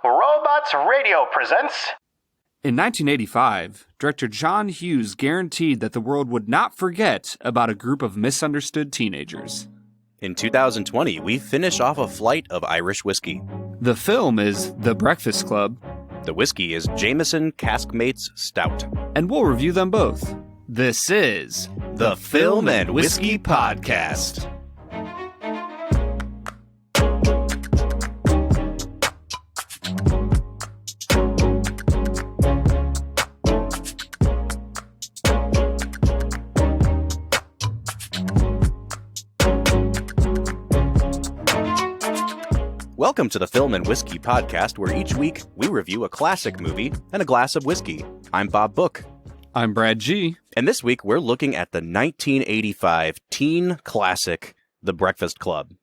Robots Radio presents... In 1985, director John Hughes guaranteed that the world would not forget about a group of misunderstood teenagers. In 2020, we finish off a flight of Irish whiskey. The film is The Breakfast Club. The whiskey is Jameson Caskmates Stout. And we'll review them both. This is The Film and Whiskey Podcast. Welcome to the Film and Whiskey Podcast, where each week we review a classic movie and a glass of whiskey. I'm Bob Book. I'm Brad G. And this week we're looking at the 1985 teen classic, The Breakfast Club.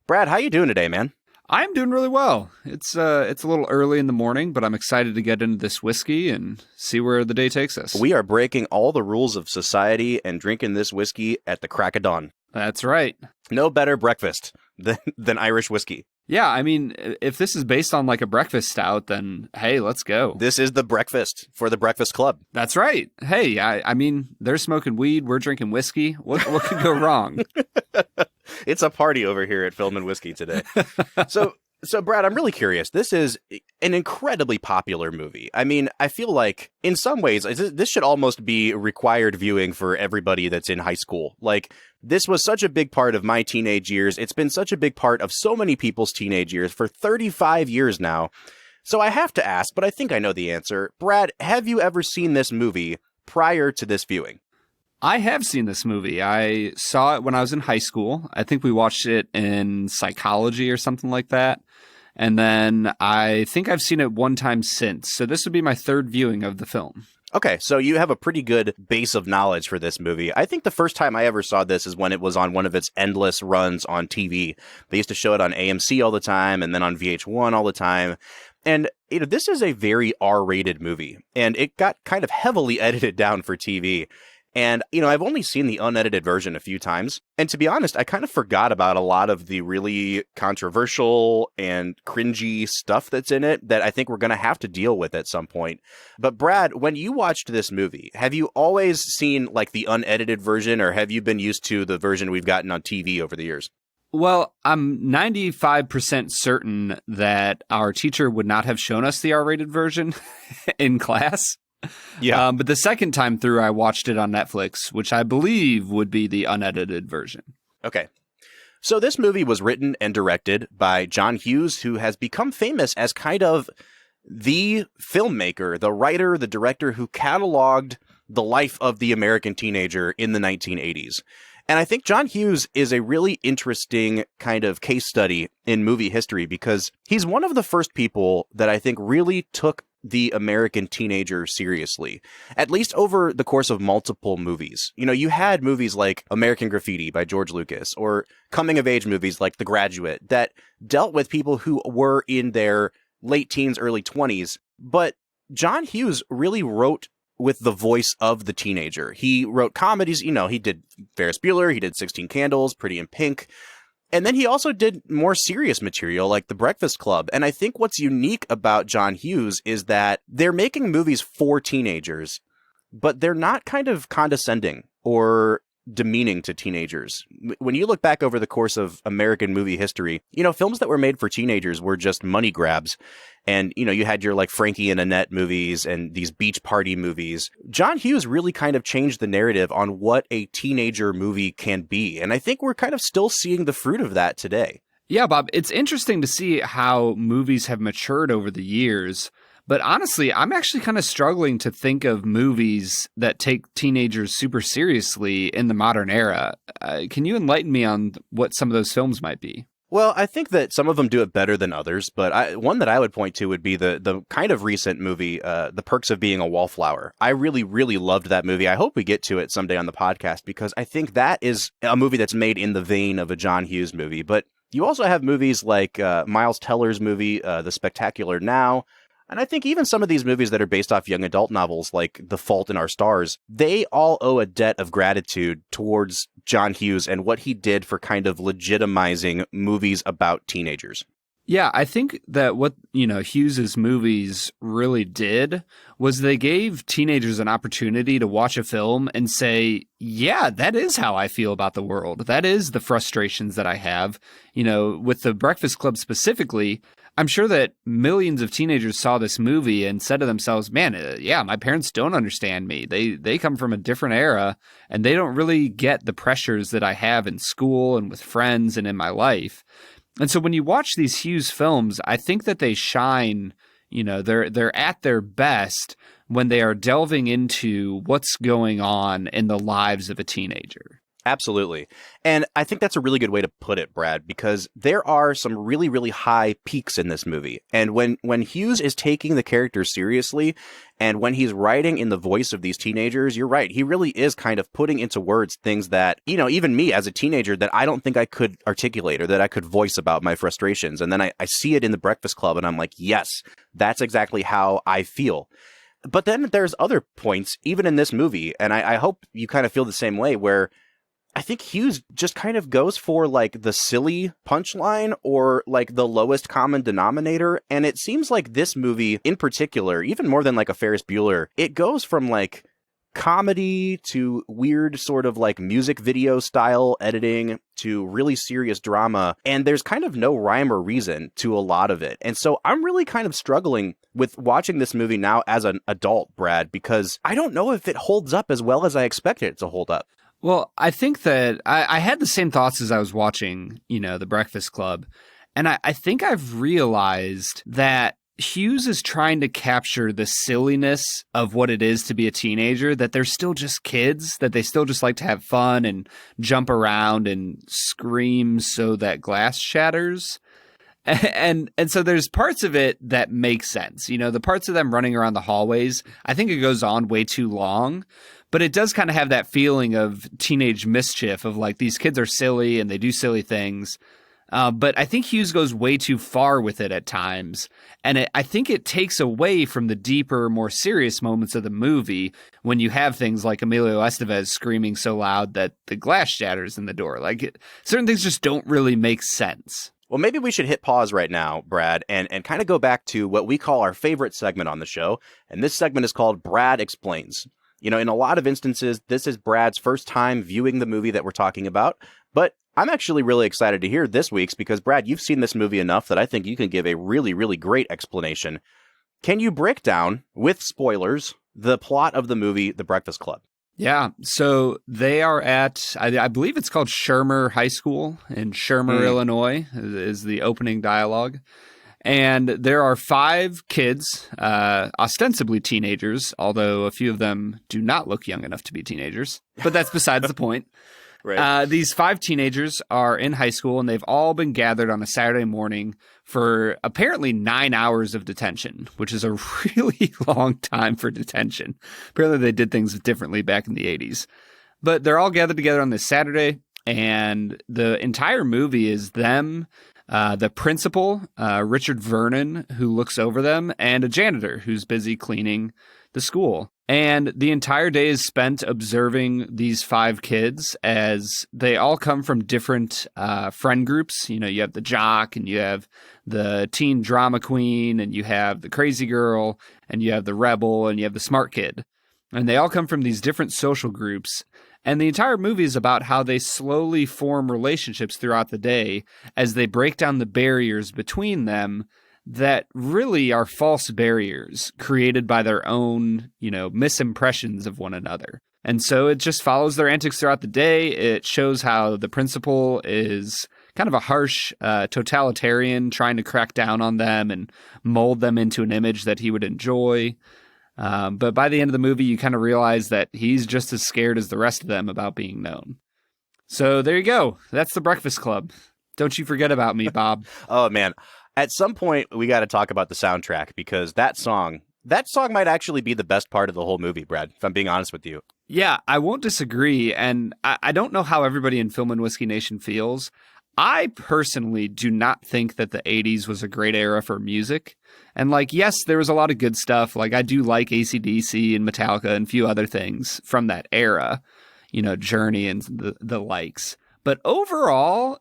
Brad, how you doing today, man? I'm doing really well. It's a little early in the morning, but I'm excited to get into this whiskey and see where the day takes us. We are breaking all the rules of society and drinking this whiskey at the crack of dawn. That's right. No better breakfast than Irish whiskey. Yeah, I mean, if this is based on like a breakfast stout, then hey, let's go. This is the breakfast for the Breakfast Club. That's right. Hey, I mean, they're smoking weed, we're drinking whiskey. What could go wrong? It's a party over here at Film and Whiskey today. So, Brad, I'm really curious. This is an incredibly popular movie. I mean, I feel like in some ways, this should almost be required viewing for everybody that's in high school. Like, this was such a big part of my teenage years. It's been such a big part of so many people's teenage years for 35 years now. So I have to ask, but I think I know the answer. Brad, have you ever seen this movie prior to this viewing? I have seen this movie. I saw it when I was in high school. I think we watched it in psychology or something like that. And then I think I've seen it one time since. So this would be my third viewing of the film. Okay, so you have a pretty good base of knowledge for this movie. I think the first time I ever saw this is when it was on one of its endless runs on TV. They used to show it on AMC all the time and then on VH1 all the time. And this is a very R-rated movie, and it got kind of heavily edited down for TV. And, I've only seen the unedited version a few times. And to be honest, I kind of forgot about a lot of the really controversial and cringy stuff that's in it that I think we're going to have to deal with at some point. But Brad, when you watched this movie, have you always seen like the unedited version, or have you been used to the version we've gotten on TV over the years? Well, I'm 95% certain that our teacher would not have shown us the R-rated version in class. Yeah. But the second time through, I watched it on Netflix, which I believe would be the unedited version. Okay. So this movie was written and directed by John Hughes, who has become famous as kind of the filmmaker, the writer, the director who cataloged the life of the American teenager in the 1980s. And I think John Hughes is a really interesting kind of case study in movie history because he's one of the first people that I think really took the American teenager seriously, at least over the course of multiple movies. You had movies like American Graffiti by George Lucas, or coming-of-age movies like The Graduate that dealt with people who were in their late teens, early 20s. But John Hughes really wrote with the voice of the teenager. He wrote comedies, he did Ferris Bueller, he did 16 Candles, Pretty in Pink. And then he also did more serious material like The Breakfast Club. And I think what's unique about John Hughes is that they're making movies for teenagers, but they're not kind of condescending or demeaning to teenagers. When you look back over the course of American movie history, films that were made for teenagers were just money grabs. And, you had your like Frankie and Annette movies and these beach party movies. John Hughes really kind of changed the narrative on what a teenager movie can be. And I think we're kind of still seeing the fruit of that today. Yeah, Bob, it's interesting to see how movies have matured over the years. But honestly, I'm actually kind of struggling to think of movies that take teenagers super seriously in the modern era. Can you enlighten me on what some of those films might be? Well, I think that some of them do it better than others, but one that I would point to would be the kind of recent movie, The Perks of Being a Wallflower. I really, really loved that movie. I hope we get to it someday on the podcast because I think that is a movie that's made in the vein of a John Hughes movie. But you also have movies like Miles Teller's movie, The Spectacular Now. And I think even some of these movies that are based off young adult novels like The Fault in Our Stars, they all owe a debt of gratitude towards John Hughes and what he did for kind of legitimizing movies about teenagers. Yeah, I think that what, Hughes's movies really did was they gave teenagers an opportunity to watch a film and say, yeah, that is how I feel about the world. That is the frustrations that I have. With The Breakfast Club specifically, I'm sure that millions of teenagers saw this movie and said to themselves, man, yeah, my parents don't understand me. They come from a different era and they don't really get the pressures that I have in school and with friends and in my life. And so when you watch these Hughes films, I think that they shine, they're at their best when they are delving into what's going on in the lives of a teenager. Absolutely. And I think that's a really good way to put it, Brad, because there are some really, really high peaks in this movie. And when Hughes is taking the characters seriously and when he's writing in the voice of these teenagers, you're right. He really is kind of putting into words things that, even me as a teenager, that I don't think I could articulate or that I could voice about my frustrations. And then I see it in The Breakfast Club and I'm like, yes, that's exactly how I feel. But then there's other points, even in this movie, and I hope you kind of feel the same way, where I think Hughes just kind of goes for like the silly punchline or like the lowest common denominator. And it seems like this movie in particular, even more than like a Ferris Bueller, it goes from like comedy to weird sort of like music video style editing to really serious drama. And there's kind of no rhyme or reason to a lot of it. And so I'm really kind of struggling with watching this movie now as an adult, Brad, because I don't know if it holds up as well as I expected it to hold up. Well, I think that I had the same thoughts as I was watching, The Breakfast Club. And I think I've realized that Hughes is trying to capture the silliness of what it is to be a teenager, that they're still just kids, that they still just like to have fun and jump around and scream so that glass shatters. And so there's parts of it that make sense. The parts of them running around the hallways, I think it goes on way too long. But it does kind of have that feeling of teenage mischief of like these kids are silly and they do silly things. But I think Hughes goes way too far with it at times. And I think it takes away from the deeper, more serious moments of the movie when you have things like Emilio Estevez screaming so loud that the glass shatters in the door. Certain things just don't really make sense. Well, maybe we should hit pause right now, Brad, and kind of go back to what we call our favorite segment on the show. And this segment is called Brad Explains. In a lot of instances, this is Brad's first time viewing the movie that we're talking about. But I'm actually really excited to hear this week's because, Brad, you've seen this movie enough that I think you can give a really, really great explanation. Can you break down, with spoilers, the plot of the movie The Breakfast Club? Yeah, so they are at, I believe it's called Shermer High School in Shermer, Illinois, is the opening dialogue. And there are 5 kids, ostensibly teenagers, although a few of them do not look young enough to be teenagers. But that's besides the point. Right. These 5 teenagers are in high school, and they've all been gathered on a Saturday morning for apparently 9 hours of detention, which is a really long time for detention. Apparently they did things differently back in the 80s. But they're all gathered together on this Saturday, and the entire movie is them, the principal, Richard Vernon, who looks over them, and a janitor who's busy cleaning the school. And the entire day is spent observing these 5 kids as they all come from different friend groups. You have the jock, and you have the teen drama queen, and you have the crazy girl, and you have the rebel, and you have the smart kid. And they all come from these different social groups. And the entire movie is about how they slowly form relationships throughout the day as they break down the barriers between them that really are false barriers created by their own, misimpressions of one another. And so it just follows their antics throughout the day. It shows how the principal is kind of a harsh totalitarian trying to crack down on them and mold them into an image that he would enjoy. But by the end of the movie, you kind of realize that he's just as scared as the rest of them about being known. So there you go. That's The Breakfast Club. Don't you forget about me, Bob. Oh, man. At some point, we got to talk about the soundtrack because that song might actually be the best part of the whole movie, Brad, if I'm being honest with you. Yeah, I won't disagree. And I don't know how everybody in Film and Whiskey Nation feels. I personally do not think that the 80s was a great era for music. And yes, there was a lot of good stuff. I do like AC/DC and Metallica and a few other things from that era, Journey and the likes. But overall,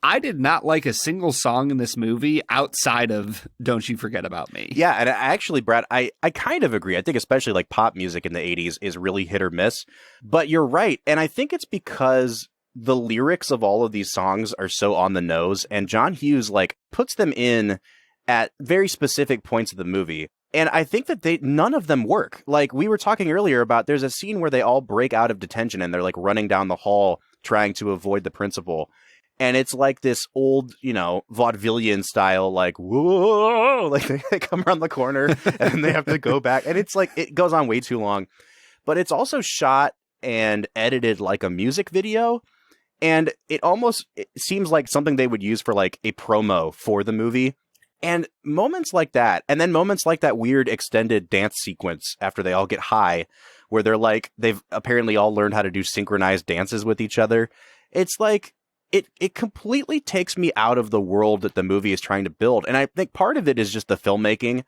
I did not like a single song in this movie outside of Don't You Forget About Me. Yeah, and actually, Brad, I kind of agree. I think especially like pop music in the 80s is really hit or miss. But you're right. And I think it's because the lyrics of all of these songs are so on the nose, and John Hughes like puts them in at very specific points of the movie. And I think that none of them work. Like we were talking earlier about, there's a scene where they all break out of detention and they're like running down the hall trying to avoid the principal. And it's like this old, vaudevillian style, like, whoa, like they come around the corner and then they have to go back. And it's like, it goes on way too long. But it's also shot and edited like a music video. And it seems like something they would use for like a promo for the movie. And moments like that, and then moments like that weird extended dance sequence after they all get high, where they're like, they've apparently all learned how to do synchronized dances with each other. It's like, it completely takes me out of the world that the movie is trying to build. And I think part of it is just the filmmaking,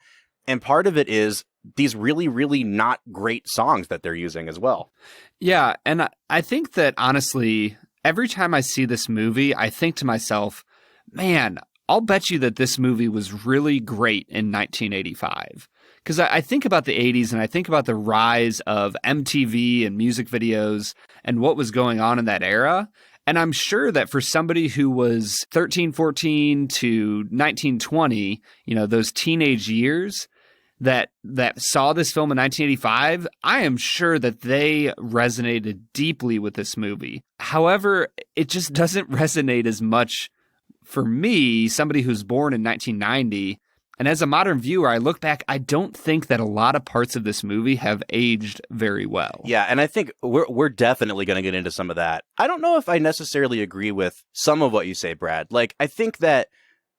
and part of it is these really, really not great songs that they're using as well. Yeah, and I think that honestly, every time I see this movie, I think to myself, man, I'll bet you that this movie was really great in 1985. Because I think about the 80s and I think about the rise of MTV and music videos and what was going on in that era. And I'm sure that for somebody who was 13, 14 to 19, 20, those teenage years that saw this film in 1985, I am sure that they resonated deeply with this movie. However, it just doesn't resonate as much for me, somebody who's born in 1990, and as a modern viewer, I look back, I don't think that a lot of parts of this movie have aged very well. Yeah, and I think we're definitely going to get into some of that. I don't know if I necessarily agree with some of what you say, Brad. Like, I think that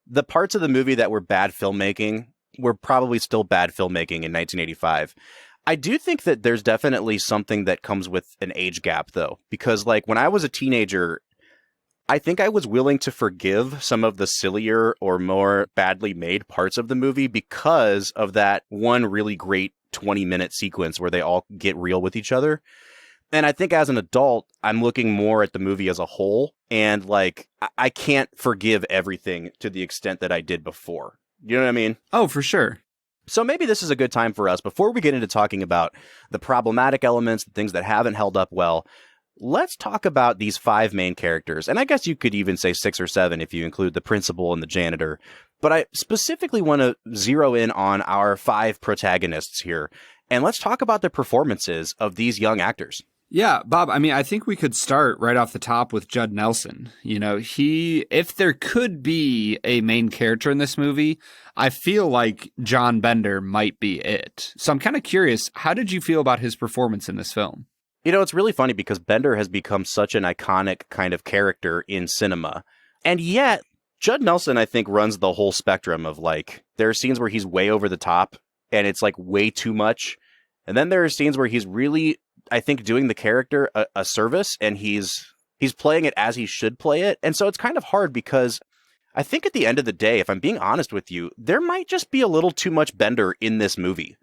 the parts of the movie that were bad filmmaking were probably still bad filmmaking in 1985. I do think that there's definitely something that comes with an age gap, though, because like when I was a teenager, I think I was willing to forgive some of the sillier or more badly made parts of the movie because of that one really great 20-minute sequence where they all get real with each other. And I think as an adult, I'm looking more at the movie as a whole, and like I can't forgive everything to the extent that I did before. You know what I mean? Oh, for sure. So maybe this is a good time for us, before we get into talking about the problematic elements, the things that haven't held up well, let's talk about these 5 main characters. And I guess you could even say 6 or 7 if you include the principal and the janitor. But I specifically want to zero in on our 5 protagonists here. And let's talk about the performances of these young actors. Yeah, Bob, I mean, I think we could start right off the top with Judd Nelson. If there could be a main character in this movie, I feel like John Bender might be it. So I'm kind of curious, how did you feel about his performance in this film? It's really funny because Bender has become such an iconic kind of character in cinema. And yet, Judd Nelson, I think, runs the whole spectrum of like, there are scenes where he's way over the top and it's like way too much. And then there are scenes where he's really, I think, doing the character a service, and he's playing it as he should play it. And so it's kind of hard because I think at the end of the day, if I'm being honest with you, there might just be a little too much Bender in this movie.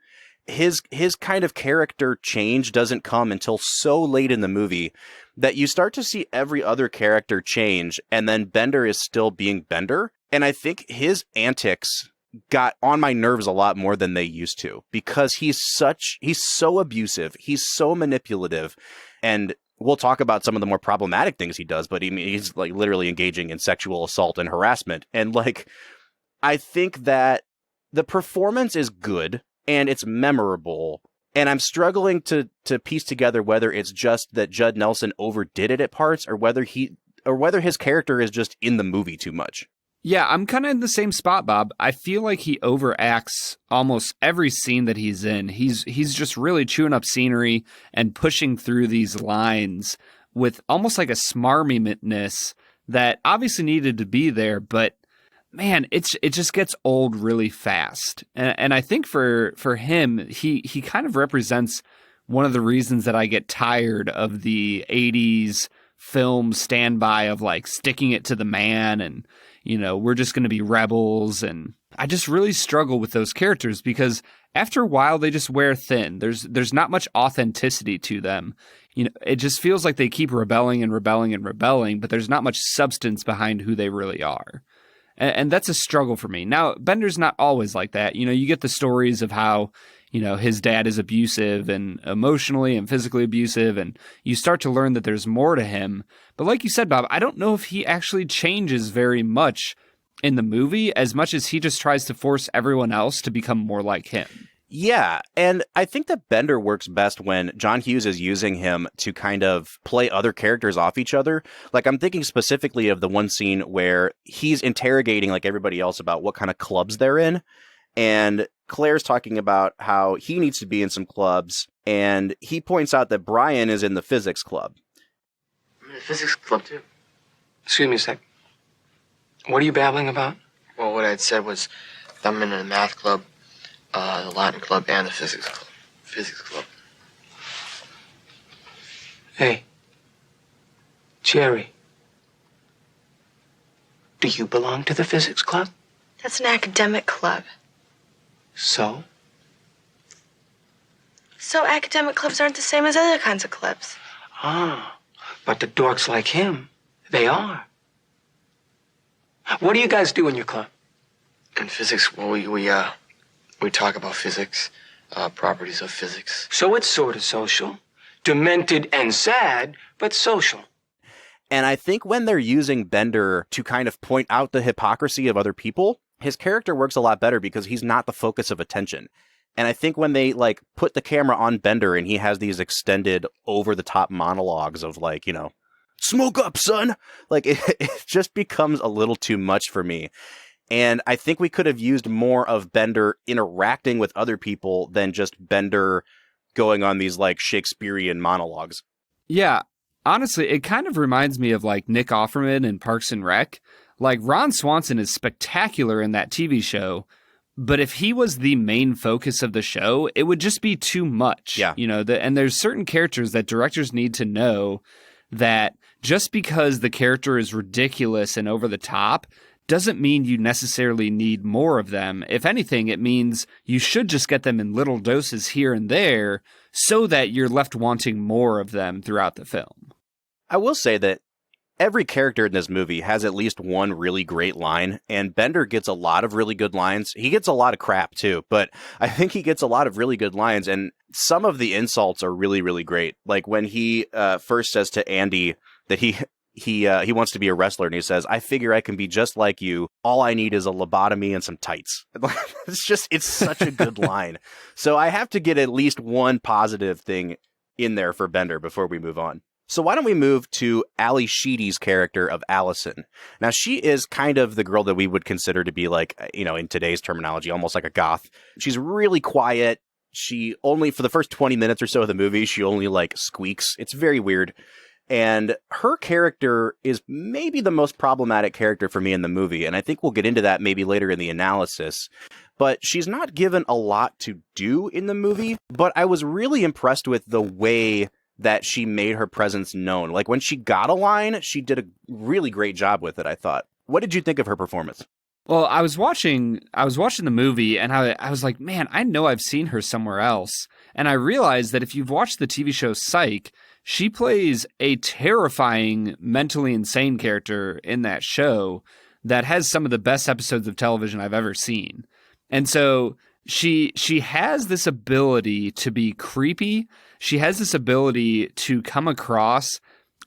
His kind of character change doesn't come until so late in the movie that you start to see every other character change, and then Bender is still being Bender. And I think his antics got on my nerves a lot more than they used to, because he's so abusive, he's so manipulative, and we'll talk about some of the more problematic things he does, but he's like literally engaging in sexual assault and harassment. And like, I think that the performance is good and it's memorable, and I'm struggling to piece together whether it's just that Judd Nelson overdid it at parts, or whether his character is just in the movie too much. Yeah, I'm kind of in the same spot, Bob. I feel like he overacts almost every scene that he's in. He's just really chewing up scenery and pushing through these lines with almost like a smarminess that obviously needed to be there, but man, it just gets old really fast. And I think for him, he kind of represents one of the reasons that I get tired of the 80s film standby of like sticking it to the man and, we're just going to be rebels. And I just really struggle with those characters because after a while, they just wear thin. There's not much authenticity to them. It just feels like they keep rebelling and rebelling and rebelling, but there's not much substance behind who they really are. And that's a struggle for me. Now, Bender's not always like that. You get the stories of how, his dad is abusive and emotionally and physically abusive, and you start to learn that there's more to him. But like you said, Bob, I don't know if he actually changes very much in the movie as much as he just tries to force everyone else to become more like him. Yeah, and I think that Bender works best when John Hughes is using him to kind of play other characters off each other. Like, I'm thinking specifically of the one scene where he's interrogating, like, everybody else about what kind of clubs they're in, and Claire's talking about how he needs to be in some clubs, and he points out that Brian is in the physics club. I'm in the physics club, too. Excuse me a sec. What are you babbling about? Well, what I'd said was I'm in the math club, the Latin club, and the physics club. Physics club. Hey, Jerry. Do you belong to the physics club? That's an academic club. So? So academic clubs aren't the same as other kinds of clubs. Ah, but the dorks like him, they are. What do you guys do in your club? In physics, well, we talk about physics, properties of physics. So it's sort of social. Demented and sad, but social. And I think when they're using Bender to kind of point out the hypocrisy of other people, his character works a lot better because he's not the focus of attention. And I think when they put the camera on Bender and he has these extended over-the-top monologues of smoke up, son! It just becomes a little too much for me. And I think we could have used more of Bender interacting with other people than just Bender going on these Shakespearean monologues. Yeah, honestly, it kind of reminds me of Nick Offerman in Parks and Rec. Ron Swanson is spectacular in that TV show, but if he was the main focus of the show, it would just be too much. Yeah. And there's certain characters that directors need to know that just because the character is ridiculous and over the top doesn't mean you necessarily need more of them. If anything, it means you should just get them in little doses here and there so that you're left wanting more of them throughout the film. I will say that every character in this movie has at least one really great line, and Bender gets a lot of really good lines. He gets a lot of crap, too, but I think he gets a lot of really good lines, and some of the insults are really, really great. Like when he first says to Andy that he wants to be a wrestler, and he says, "I figure I can be just like you. All I need is a lobotomy and some tights." It's such a good line. So I have to get at least one positive thing in there for Bender before we move on. So why don't we move to Ali Sheedy's character of Allison? Now, she is kind of the girl that we would consider to be in today's terminology, almost like a goth. She's really quiet. She only, for the first 20 minutes or so of the movie, she only squeaks. It's very weird. And her character is maybe the most problematic character for me in the movie. And I think we'll get into that maybe later in the analysis. But she's not given a lot to do in the movie. But I was really impressed with the way that she made her presence known. When she got a line, she did a really great job with it, I thought. What did you think of her performance? Well, I was watching the movie and I was like, man, I know I've seen her somewhere else. And I realized that if you've watched the TV show Psych, she plays a terrifying, mentally insane character in that show that has some of the best episodes of television I've ever seen. And so she has this ability to be creepy. She has this ability to come across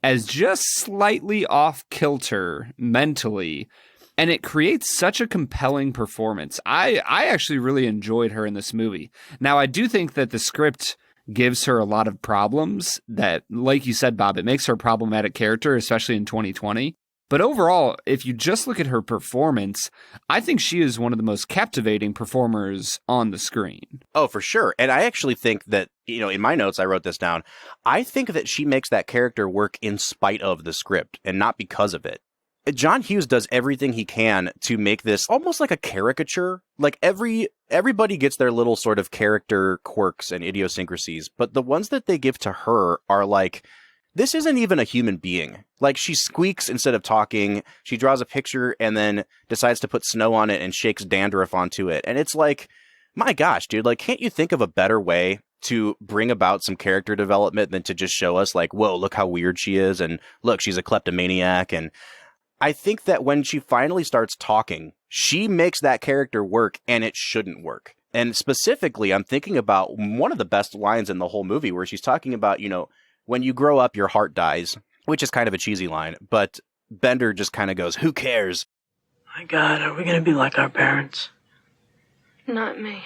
as just slightly off kilter mentally. And it creates such a compelling performance. I actually really enjoyed her in this movie. Now, I do think that the script gives her a lot of problems that, like you said, Bob, it makes her a problematic character, especially in 2020. But overall, if you just look at her performance, I think she is one of the most captivating performers on the screen. Oh, for sure. And I actually think that, in my notes, I wrote this down. I think that she makes that character work in spite of the script and not because of it. John Hughes does everything he can to make this almost like a caricature. Everybody gets their little sort of character quirks and idiosyncrasies, but the ones that they give to her are this isn't even a human being. Like, she squeaks instead of talking. She draws a picture and then decides to put snow on it and shakes dandruff onto it. And it's like, my gosh, dude, like, can't you think of a better way to bring about some character development than to just show us, like, whoa, look how weird she is, and look, she's a kleptomaniac. And I think that when she finally starts talking, she makes that character work, and it shouldn't work. And specifically, I'm thinking about one of the best lines in the whole movie where she's talking about, when you grow up, your heart dies, which is kind of a cheesy line, but Bender just kind of goes, who cares? My God, are we going to be like our parents? Not me.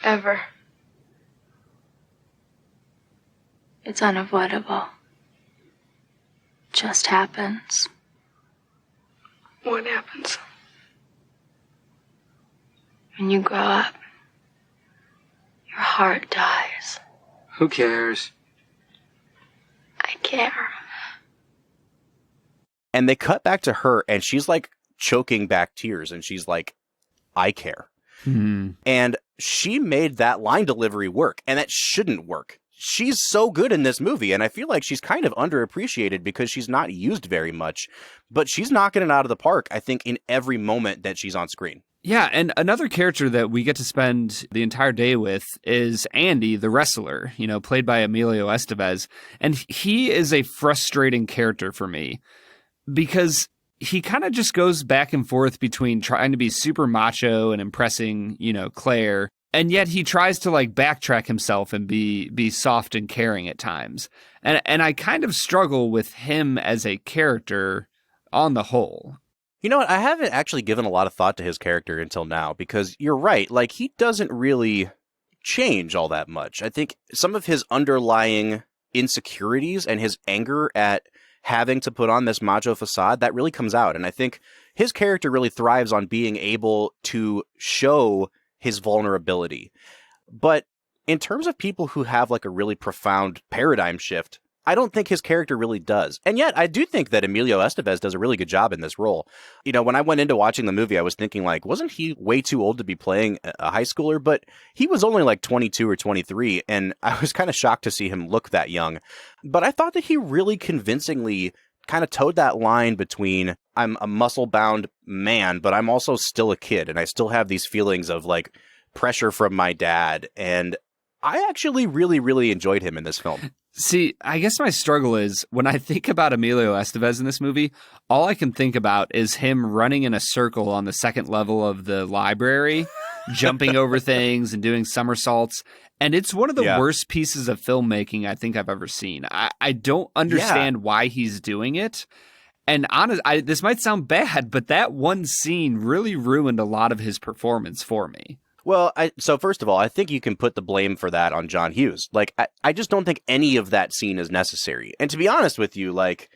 Ever. It's unavoidable. Just happens. What happens? When you grow up, your heart dies. Who cares? I care. And they cut back to her, and she's like choking back tears, and she's like, I care. Mm-hmm. And she made that line delivery work, and that shouldn't work. She's so good in this movie, and I feel like she's kind of underappreciated because she's not used very much, but she's knocking it out of the park, I think, in every moment that she's on screen. Yeah, and another character that we get to spend the entire day with is Andy, the wrestler, played by Emilio Estevez. And he is a frustrating character for me because he kind of just goes back and forth between trying to be super macho and impressing, Claire, and yet he tries to like backtrack himself and be soft and caring at times. And I kind of struggle with him as a character on the whole. You know what? I haven't actually given a lot of thought to his character until now because you're right. Like, he doesn't really change all that much. I think some of his underlying insecurities and his anger at having to put on this macho facade, that really comes out. And I think his character really thrives on being able to show his vulnerability. But in terms of people who have like a really profound paradigm shift, I don't think his character really does. And yet, I do think that Emilio Estevez does a really good job in this role. When I went into watching the movie, I was thinking, like, wasn't he way too old to be playing a high schooler? But he was only like 22 or 23, and I was kind of shocked to see him look that young. But I thought that he really convincingly kind of towed that line between, I'm a muscle-bound man, but I'm also still a kid, and I still have these feelings of, like, pressure from my dad. And I actually really, really enjoyed him in this film. See, I guess my struggle is when I think about Emilio Estevez in this movie, all I can think about is him running in a circle on the second level of the library, jumping over things and doing somersaults. And it's one of the worst pieces of filmmaking I think I've ever seen. I don't understand why he's doing it. And this might sound bad, but that one scene really ruined a lot of his performance for me. Well, so first of all, I think you can put the blame for that on John Hughes. Like, I just don't think any of that scene is necessary. And to be honest with you, like,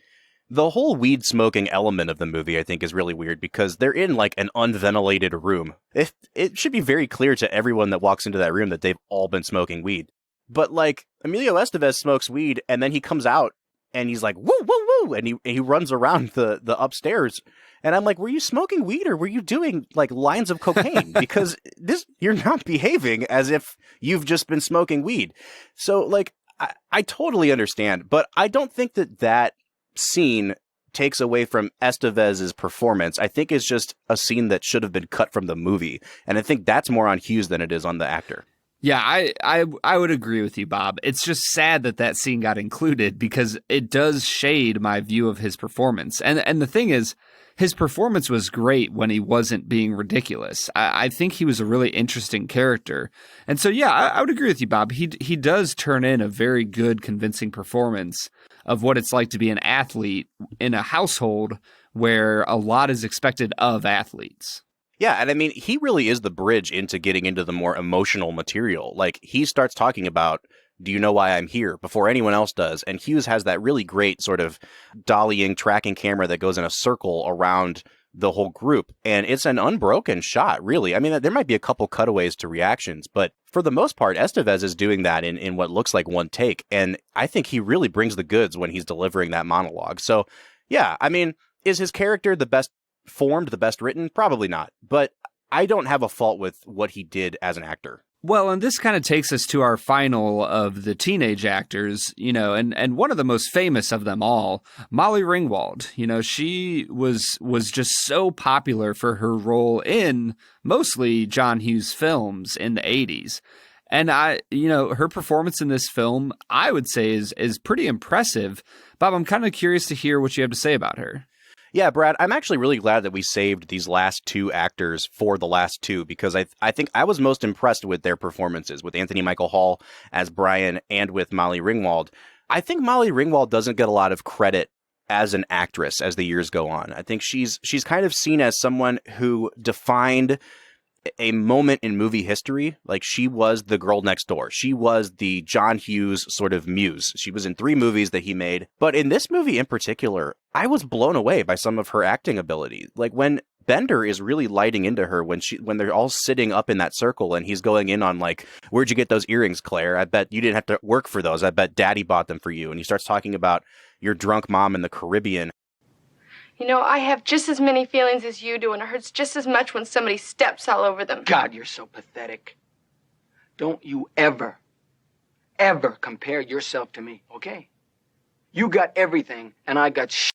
the whole weed smoking element of the movie, I think, is really weird because they're in, like, an unventilated room. It should be very clear to everyone that walks into that room that they've all been smoking weed. But, like, Emilio Estevez smokes weed, and then he comes out, and he's like, woo, woo, woo, and he runs around the upstairs. And I'm like, were you smoking weed or were you doing like lines of cocaine? Because you're not behaving as if you've just been smoking weed. So like, I totally understand, but I don't think that scene takes away from Estevez's performance. I think it's just a scene that should have been cut from the movie. And I think that's more on Hughes than it is on the actor. Yeah, I would agree with you, Bob. It's just sad that scene got included because it does shade my view of his performance. And the thing is, his performance was great when he wasn't being ridiculous. I think he was a really interesting character. And so, yeah, I would agree with you, Bob. He does turn in a very good, convincing performance of what it's like to be an athlete in a household where a lot is expected of athletes. Yeah, and I mean, he really is the bridge into getting into the more emotional material. Like, he starts talking about, do you know why I'm here, before anyone else does. And Hughes has that really great sort of dollying tracking camera that goes in a circle around the whole group. And it's an unbroken shot, really. I mean, there might be a couple cutaways to reactions, but for the most part, Estevez is doing that in what looks like one take. And I think he really brings the goods when he's delivering that monologue. So, yeah, I mean, is his character the best formed, the best written? Probably not. But I don't have a fault with what he did as an actor. Well, and this kind of takes us to our final of the teenage actors, and one of the most famous of them all, Molly Ringwald. She was just so popular for her role in mostly John Hughes films in the 80s. And her performance in this film, I would say is pretty impressive. Bob, I'm kind of curious to hear what you have to say about her. Yeah, Brad, I'm actually really glad that we saved these last two actors for the last two, because I think I was most impressed with their performances, with Anthony Michael Hall as Brian and with Molly Ringwald. I think Molly Ringwald doesn't get a lot of credit as an actress as the years go on. I think she's kind of seen as someone who defined a moment in movie history. Like, she was the girl next door. She was the John Hughes sort of muse. She was in 3 movies that he made. But in this movie in particular, I was blown away by some of her acting ability. Like, when Bender is really lighting into her, when they're all sitting up in that circle and he's going in on, like, where'd you get those earrings, Claire? I bet you didn't have to work for those. I bet Daddy bought them for you. And he starts talking about your drunk mom in the Caribbean. I have just as many feelings as you do, and it hurts just as much when somebody steps all over them. God, you're so pathetic. Don't you ever compare yourself to me, okay? You got everything, and I got shit.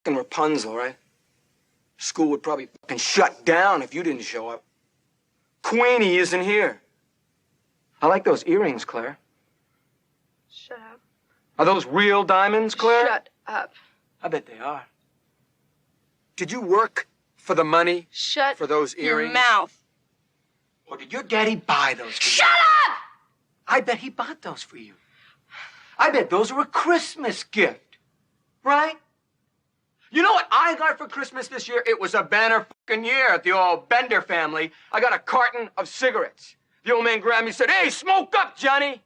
Fucking Rapunzel, right? School would probably fucking shut down if you didn't show up. Queenie isn't here. I like those earrings, Claire. Shut up. Are those real diamonds, Claire? Shut up. I bet they are. Did you work for the money? Shut for those earrings? your mouth. Or did your daddy buy those for you? Shut up! I bet he bought those for you. I bet those were a Christmas gift, right? You know what I got for Christmas this year? It was a banner fucking year at the old Bender family. I got a carton of cigarettes. The old man grabbed me and said, "Hey, smoke up, Johnny."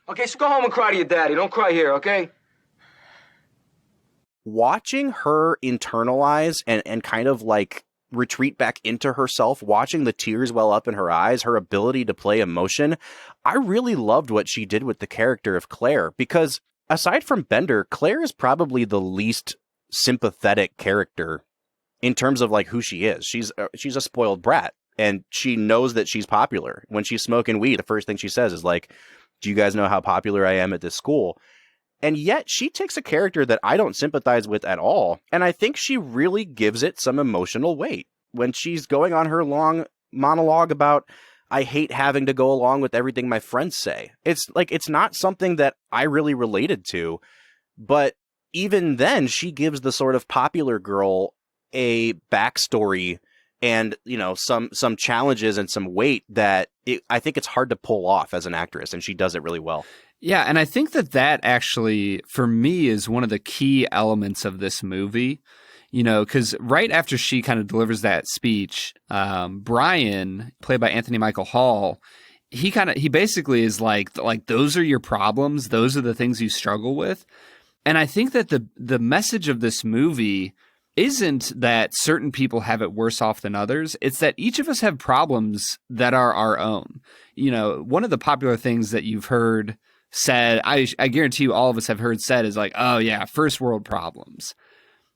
Okay, so go home and cry to your daddy. Don't cry here, okay? Watching her internalize and kind of like retreat back into herself, watching the tears well up in her eyes, her ability to play emotion, I really loved what she did with the character of Claire, because aside from Bender, Claire is probably the least sympathetic character in terms of like who she is. She's a spoiled brat, and she knows that she's popular. When she's smoking weed, the first thing she says is like, "Do you guys know how popular I am at this school?" And yet she takes a character that I don't sympathize with at all, and I think she really gives it some emotional weight. When she's going on her long monologue about, "I hate having to go along with everything my friends say." It's like, it's not something that I really related to, but even then she gives the sort of popular girl a backstory and, some challenges and some weight that I think it's hard to pull off as an actress, and she does it really well. Yeah, and I think that actually, for me, is one of the key elements of this movie, because right after she kind of delivers that speech, Brian, played by Anthony Michael Hall, he basically is like, those are your problems, those are the things you struggle with. And I think that the message of this movie isn't that certain people have it worse off than others. It's that each of us have problems that are our own. One of the popular things that you've heard said, I guarantee you all of us have heard said, is like, "Oh yeah, first world problems."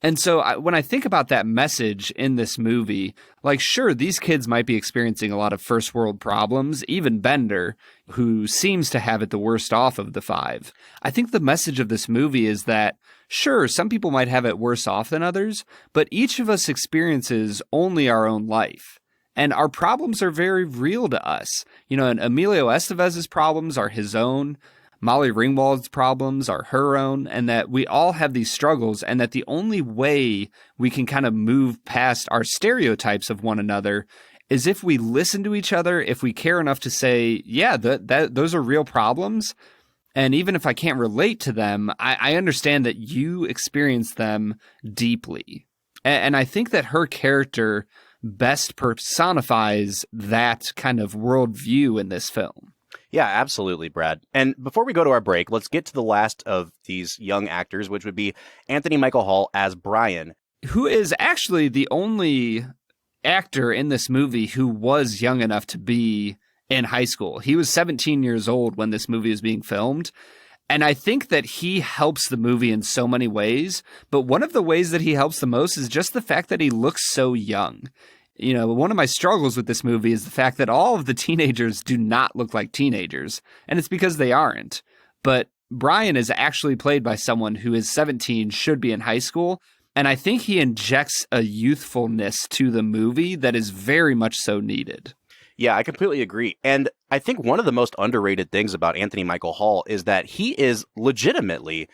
And so when I think about that message in this movie, like, sure, these kids might be experiencing a lot of first world problems, even Bender, who seems to have it the worst off of the 5. I think the message of this movie is that, sure, some people might have it worse off than others, but each of us experiences only our own life. And our problems are very real to us. And Emilio Estevez's problems are his own. Molly Ringwald's problems are her own, and that we all have these struggles, and that the only way we can kind of move past our stereotypes of one another is if we listen to each other, if we care enough to say, yeah, those are real problems. And even if I can't relate to them, I understand that you experience them deeply. And I think that her character best personifies that kind of worldview in this film. Yeah, absolutely, Brad. And before we go to our break, let's get to the last of these young actors, which would be Anthony Michael Hall as Brian, who is actually the only actor in this movie who was young enough to be in high school. He was 17 years old when this movie is being filmed. And I think that he helps the movie in so many ways. But one of the ways that he helps the most is just the fact that he looks so young. One of my struggles with this movie is the fact that all of the teenagers do not look like teenagers, and it's because they aren't. But Brian is actually played by someone who is 17, should be in high school, and I think he injects a youthfulness to the movie that is very much so needed. Yeah, I completely agree. And I think one of the most underrated things about Anthony Michael Hall is that he is legitimately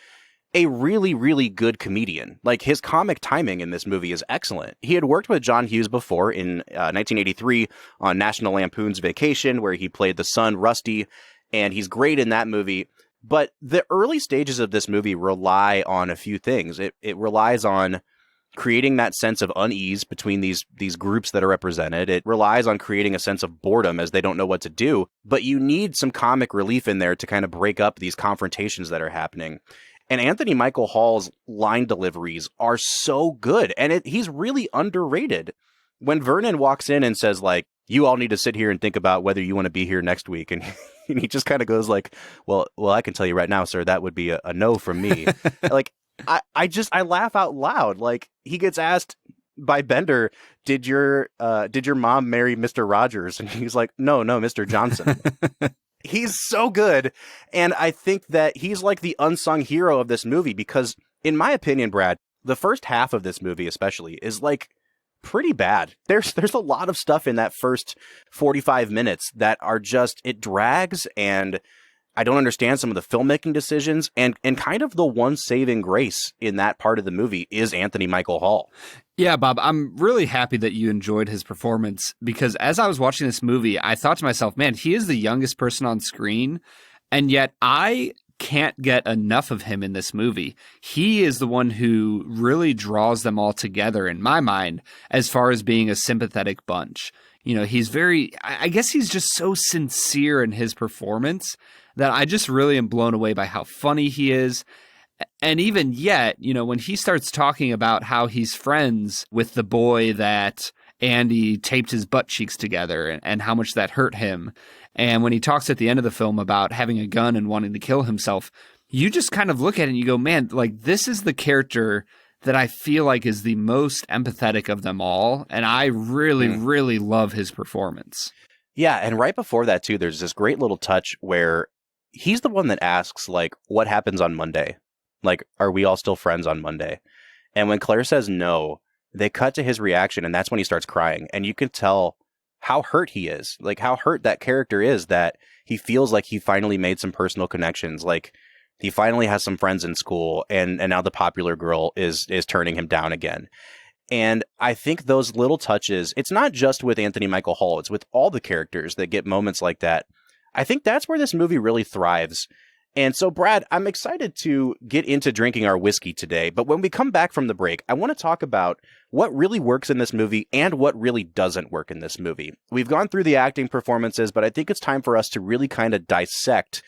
a really, really good comedian. Like, his comic timing in this movie is excellent. He had worked with John Hughes before in 1983 on National Lampoon's Vacation, where he played the son, Rusty, and he's great in that movie. But the early stages of this movie rely on a few things. It relies on creating that sense of unease between these groups that are represented. It relies on creating a sense of boredom as they don't know what to do. But you need some comic relief in there to kind of break up these confrontations that are happening. And Anthony Michael Hall's line deliveries are so good. And he's really underrated. When Vernon walks in and says, like, you all need to sit here and think about whether you want to be here next week. And he just kind of goes like, well, I can tell you right now, sir, that would be a no from me. Like, I laugh out loud. Like, he gets asked by Bender, did your mom marry Mr. Rogers? And he's like, no, Mr. Johnson. He's so good. And I think that he's like the unsung hero of this movie because, in my opinion, Brad, the first half of this movie especially is like pretty bad. There's a lot of stuff in that first 45 minutes that are just, it drags, and I don't understand some of the filmmaking decisions, and kind of the one saving grace in that part of the movie is Anthony Michael Hall. Yeah, Bob, I'm really happy that you enjoyed his performance, because as I was watching this movie, I thought to myself, man, he is the youngest person on screen, and yet I can't get enough of him in this movie. He is the one who really draws them all together in my mind as far as being a sympathetic bunch. He's I guess he's just so sincere in his performance that I just really am blown away by how funny he is. And even yet, when he starts talking about how he's friends with the boy that Andy taped his butt cheeks together and how much that hurt him, and when he talks at the end of the film about having a gun and wanting to kill himself, you just kind of look at it and you go, man, like, this is the character that I feel like is the most empathetic of them all. And I really, really love his performance. Yeah. And right before that, too, there's this great little touch where he's the one that asks, like, what happens on Monday? Like, are we all still friends on Monday? And when Claire says no, they cut to his reaction, and that's when he starts crying. And you can tell how hurt he is, like how hurt that character is, that he feels like he finally made some personal connections. Like, he finally has some friends in school, and now the popular girl is turning him down again. And I think those little touches, it's not just with Anthony Michael Hall, it's with all the characters that get moments like that. I think that's where this movie really thrives. And so, Brad, I'm excited to get into drinking our whiskey today. But when we come back from the break, I want to talk about what really works in this movie and what really doesn't work in this movie. We've gone through the acting performances, but I think it's time for us to really kind of dissect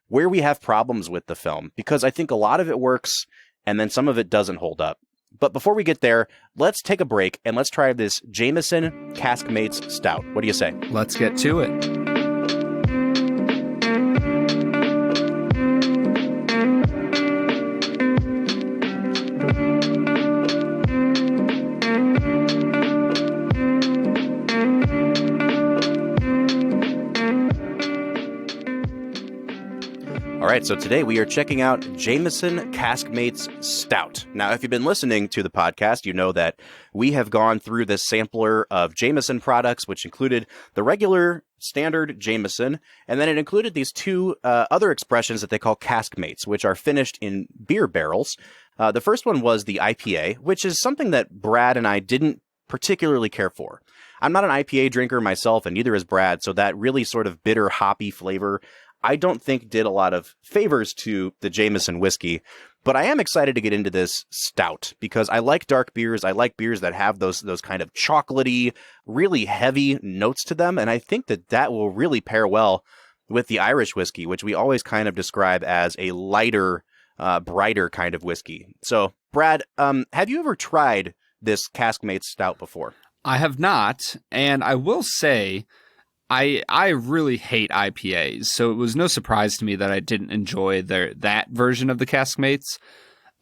where we have problems with the film, because I think a lot of it works and then some of it doesn't hold up. But before we get there, let's take a break and let's try this Jameson Caskmates Stout. What do you say? Let's get to it. All right, so today we are checking out Jameson Caskmates Stout. Now, if you've been listening to the podcast, you know that we have gone through this sampler of Jameson products, which included the regular standard Jameson, and then it included these two other expressions that they call Caskmates, which are finished in beer barrels. The first one was the IPA, which is something that Brad and I didn't particularly care for. I'm not an IPA drinker myself, and neither is Brad, so that really sort of bitter, hoppy flavor I don't think did a lot of favors to the Jameson whiskey, but I am excited to get into this stout because I like dark beers. I like beers that have those kind of chocolatey, really heavy notes to them, and I think that will really pair well with the Irish whiskey, which we always kind of describe as a lighter, brighter kind of whiskey. So, Brad, have you ever tried this Caskmates Stout before? I have not, and I will say I really hate IPAs, so it was no surprise to me that I didn't enjoy that version of the Caskmates.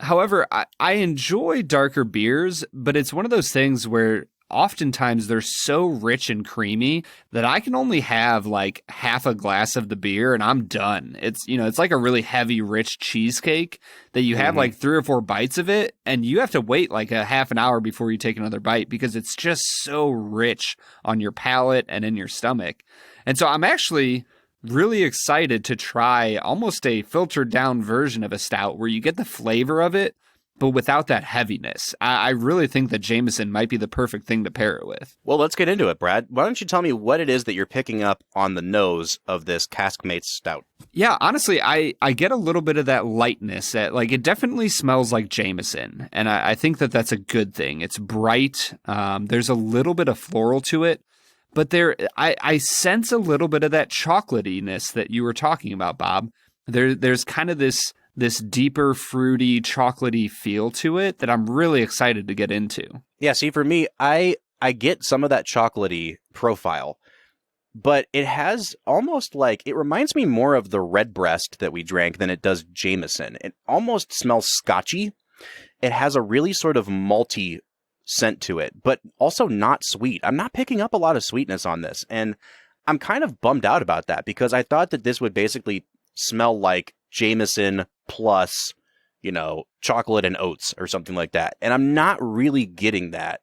However, I enjoy darker beers, but it's one of those things where oftentimes they're so rich and creamy that I can only have like half a glass of the beer and I'm done. It's, it's like a really heavy, rich cheesecake that you have like 3 or 4 bites of it, and you have to wait like a half an hour before you take another bite because it's just so rich on your palate and in your stomach. And so I'm actually really excited to try almost a filtered down version of a stout where you get the flavor of it, but without that heaviness. I really think that Jameson might be the perfect thing to pair it with. Well, let's get into it, Brad. Why don't you tell me what it is that you're picking up on the nose of this Caskmates Stout? Yeah, honestly, I get a little bit of that lightness. Like, it definitely smells like Jameson, and I think that that's a good thing. It's bright. There's a little bit of floral to it, but I sense a little bit of that chocolatiness that you were talking about, Bob. There's kind of this deeper, fruity, chocolatey feel to it that I'm really excited to get into. Yeah, see, for me, I get some of that chocolatey profile, but it has almost like, it reminds me more of the Redbreast that we drank than it does Jameson. It almost smells scotchy. It has a really sort of malty scent to it, but also not sweet. I'm not picking up a lot of sweetness on this, and I'm kind of bummed out about that because I thought that this would basically smell like Jameson plus, chocolate and oats or something like that. And I'm not really getting that.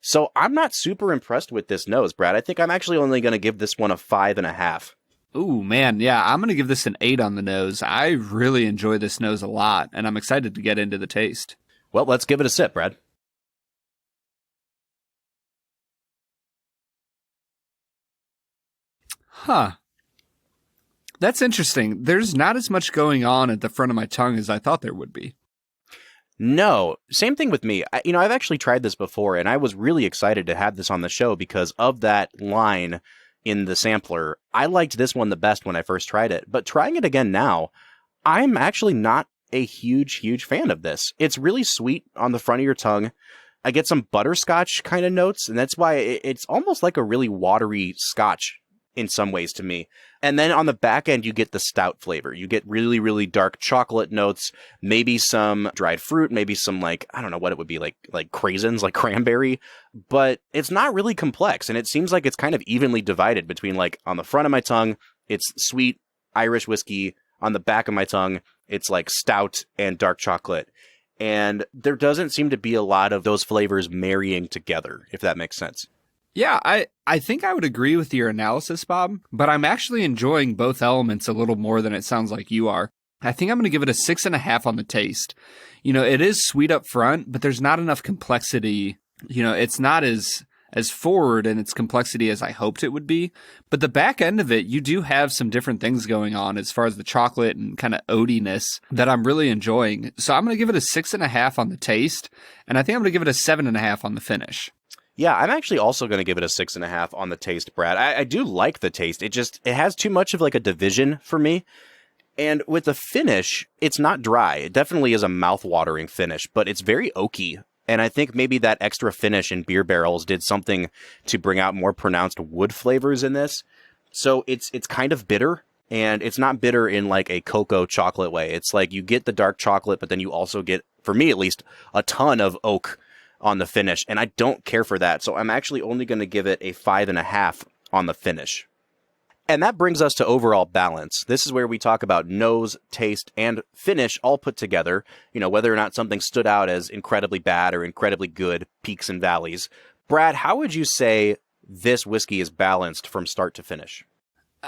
So I'm not super impressed with this nose, Brad. I think I'm actually only going to give this one a 5.5. Ooh, man. Yeah, I'm going to give this an 8 on the nose. I really enjoy this nose a lot, and I'm excited to get into the taste. Well, let's give it a sip, Brad. Huh. That's interesting. There's not as much going on at the front of my tongue as I thought there would be. No, same thing with me. I've actually tried this before, and I was really excited to have this on the show because of that line in the sampler. I liked this one the best when I first tried it, but trying it again now, I'm actually not a huge fan of this. It's really sweet on the front of your tongue. I get some butterscotch kind of notes, and that's why it's almost like a really watery scotch in some ways to me. And then on the back end, you get the stout flavor. You get really dark chocolate notes, maybe some dried fruit, maybe some I don't know what it would be, like craisins, like cranberry, but it's not really complex. And it seems like it's kind of evenly divided between on the front of my tongue, it's sweet Irish whiskey. On the back of my tongue, it's like stout and dark chocolate. And there doesn't seem to be a lot of those flavors marrying together, if that makes sense. Yeah, I think I would agree with your analysis, Bob, but I'm actually enjoying both elements a little more than it sounds like you are. I think I'm going to give it a 6.5 on the taste. It is sweet up front, but there's not enough complexity. It's not as forward in its complexity as I hoped it would be. But the back end of it, you do have some different things going on as far as the chocolate and kind of oatiness that I'm really enjoying. So I'm going to give it a 6.5 on the taste, and I think I'm going to give it a 7.5 on the finish. Yeah, I'm actually also going to give it a 6.5 on the taste, Brad. I do like the taste. It has too much of a division for me. And with the finish, it's not dry. It definitely is a mouth-watering finish, but it's very oaky. And I think maybe that extra finish in beer barrels did something to bring out more pronounced wood flavors in this. So it's kind of bitter, and it's not bitter in a cocoa chocolate way. It's you get the dark chocolate, but then you also get, for me at least, a ton of oak on the finish, and I don't care for that, so I'm actually only going to give it a 5.5 on the finish. And that brings us to overall balance. This is where we talk about nose, taste, and finish all put together, whether or not something stood out as incredibly bad or incredibly good, peaks and valleys. Brad, how would you say this whiskey is balanced from start to finish?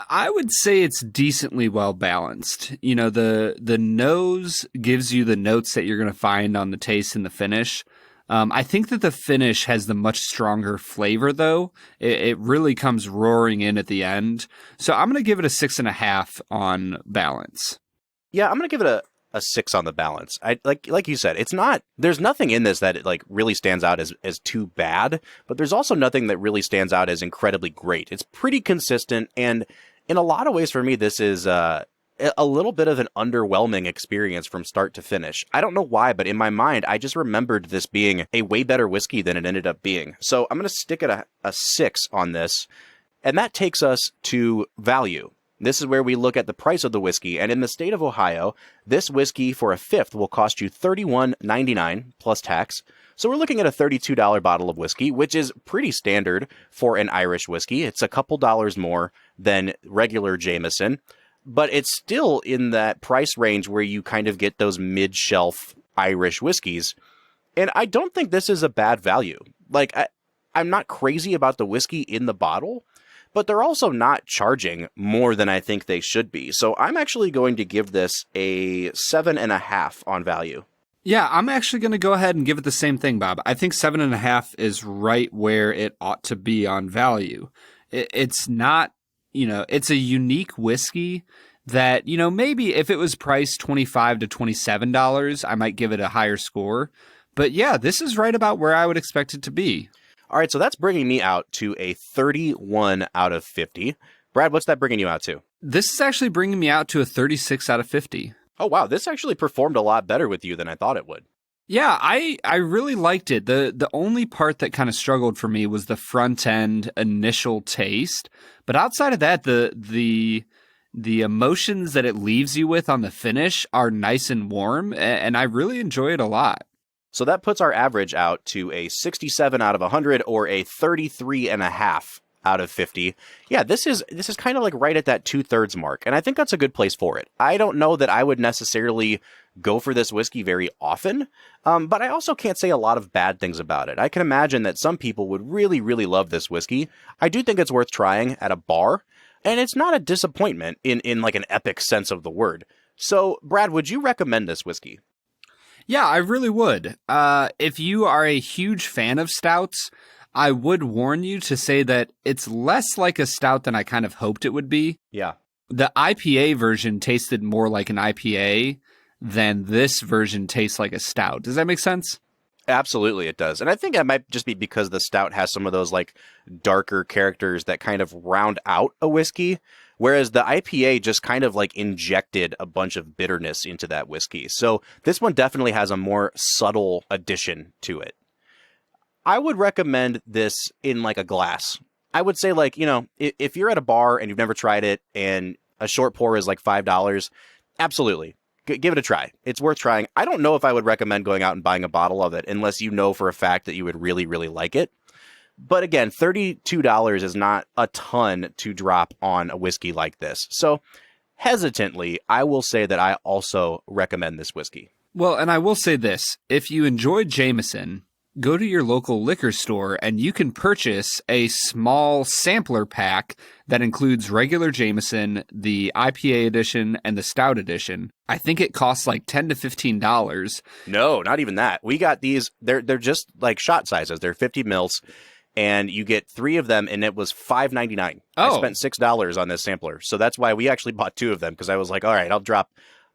I would say it's decently well balanced. The nose gives you the notes that you're going to find on the taste and the finish. I think that the finish has the much stronger flavor, though. It really comes roaring in at the end. So I'm going to give it a 6.5 on balance. Yeah, I'm going to give it a 6 on the balance. I like you said, there's nothing in this that really stands out as too bad, but there's also nothing that really stands out as incredibly great. It's pretty consistent, and in a lot of ways for me, this is a little bit of an underwhelming experience from start to finish. I don't know why, but in my mind, I just remembered this being a way better whiskey than it ended up being. So I'm going to stick at a 6 on this. And that takes us to value. This is where we look at the price of the whiskey. And in the state of Ohio, this whiskey for a fifth will cost you $31.99 plus tax. So we're looking at a $32 bottle of whiskey, which is pretty standard for an Irish whiskey. It's a couple dollars more than regular Jameson, but it's still in that price range where you kind of get those mid-shelf Irish whiskeys. And I don't think this is a bad value. Like, I'm not crazy about the whiskey in the bottle, but they're also not charging more than I think they should be. So I'm actually going to give this a 7.5 on value. Yeah, I'm actually going to go ahead and give it the same thing, Bob. I think 7.5 is right where it ought to be on value. It's not, it's a unique whiskey that, maybe if it was priced $25 to $27, I might give it a higher score. But yeah, this is right about where I would expect it to be. All right, so that's bringing me out to a 31 out of 50. Brad, what's that bringing you out to? This is actually bringing me out to a 36 out of 50. Oh, wow, this actually performed a lot better with you than I thought it would. Yeah, I really liked it. The only part that kind of struggled for me was the front end initial taste. But outside of that, the emotions that it leaves you with on the finish are nice and warm, and I really enjoy it a lot. So that puts our average out to a 67 out of 100 or a 33.5 out of 50. Yeah, this is kind of like right at that 2/3 mark, and I think that's a good place for it. I don't know that I would necessarily go for this whiskey very often, but I also can't say a lot of bad things about it. I can imagine that some people would really, really love this whiskey. I do think it's worth trying at a bar, and it's not a disappointment in like an epic sense of the word. So, Brad, would you recommend this whiskey? Yeah, I really would. If you are a huge fan of stouts, I would warn you to say that it's less like a stout than I kind of hoped it would be. Yeah. The IPA version tasted more like an IPA than this version tastes like a stout. Does that make sense? Absolutely, it does. And I think that might just be because the stout has some of those like darker characters that kind of round out a whiskey, whereas the IPA just kind of like injected a bunch of bitterness into that whiskey. So this one definitely has a more subtle addition to it. I would recommend this in like a glass. I would say like, if you're at a bar and you've never tried it and a short pour is like $5, absolutely. Give it a try. It's worth trying. I don't know if I would recommend going out and buying a bottle of it unless you know for a fact that you would really, really like it. But again, $32 is not a ton to drop on a whiskey like this. So hesitantly, I will say that I also recommend this whiskey. Well, and I will say this. If you enjoyed Jameson, go to your local liquor store and you can purchase a small sampler pack that includes regular Jameson, the IPA edition, and the stout edition. I think it costs like $10 to $15. No, not even that. We got these. They're just like shot sizes. They're 50 mils, and you get 3 of them, and it was $5.99. Oh. I spent $6 on this sampler, so that's why we actually bought 2 of them, because I was like, all right, I'll drop.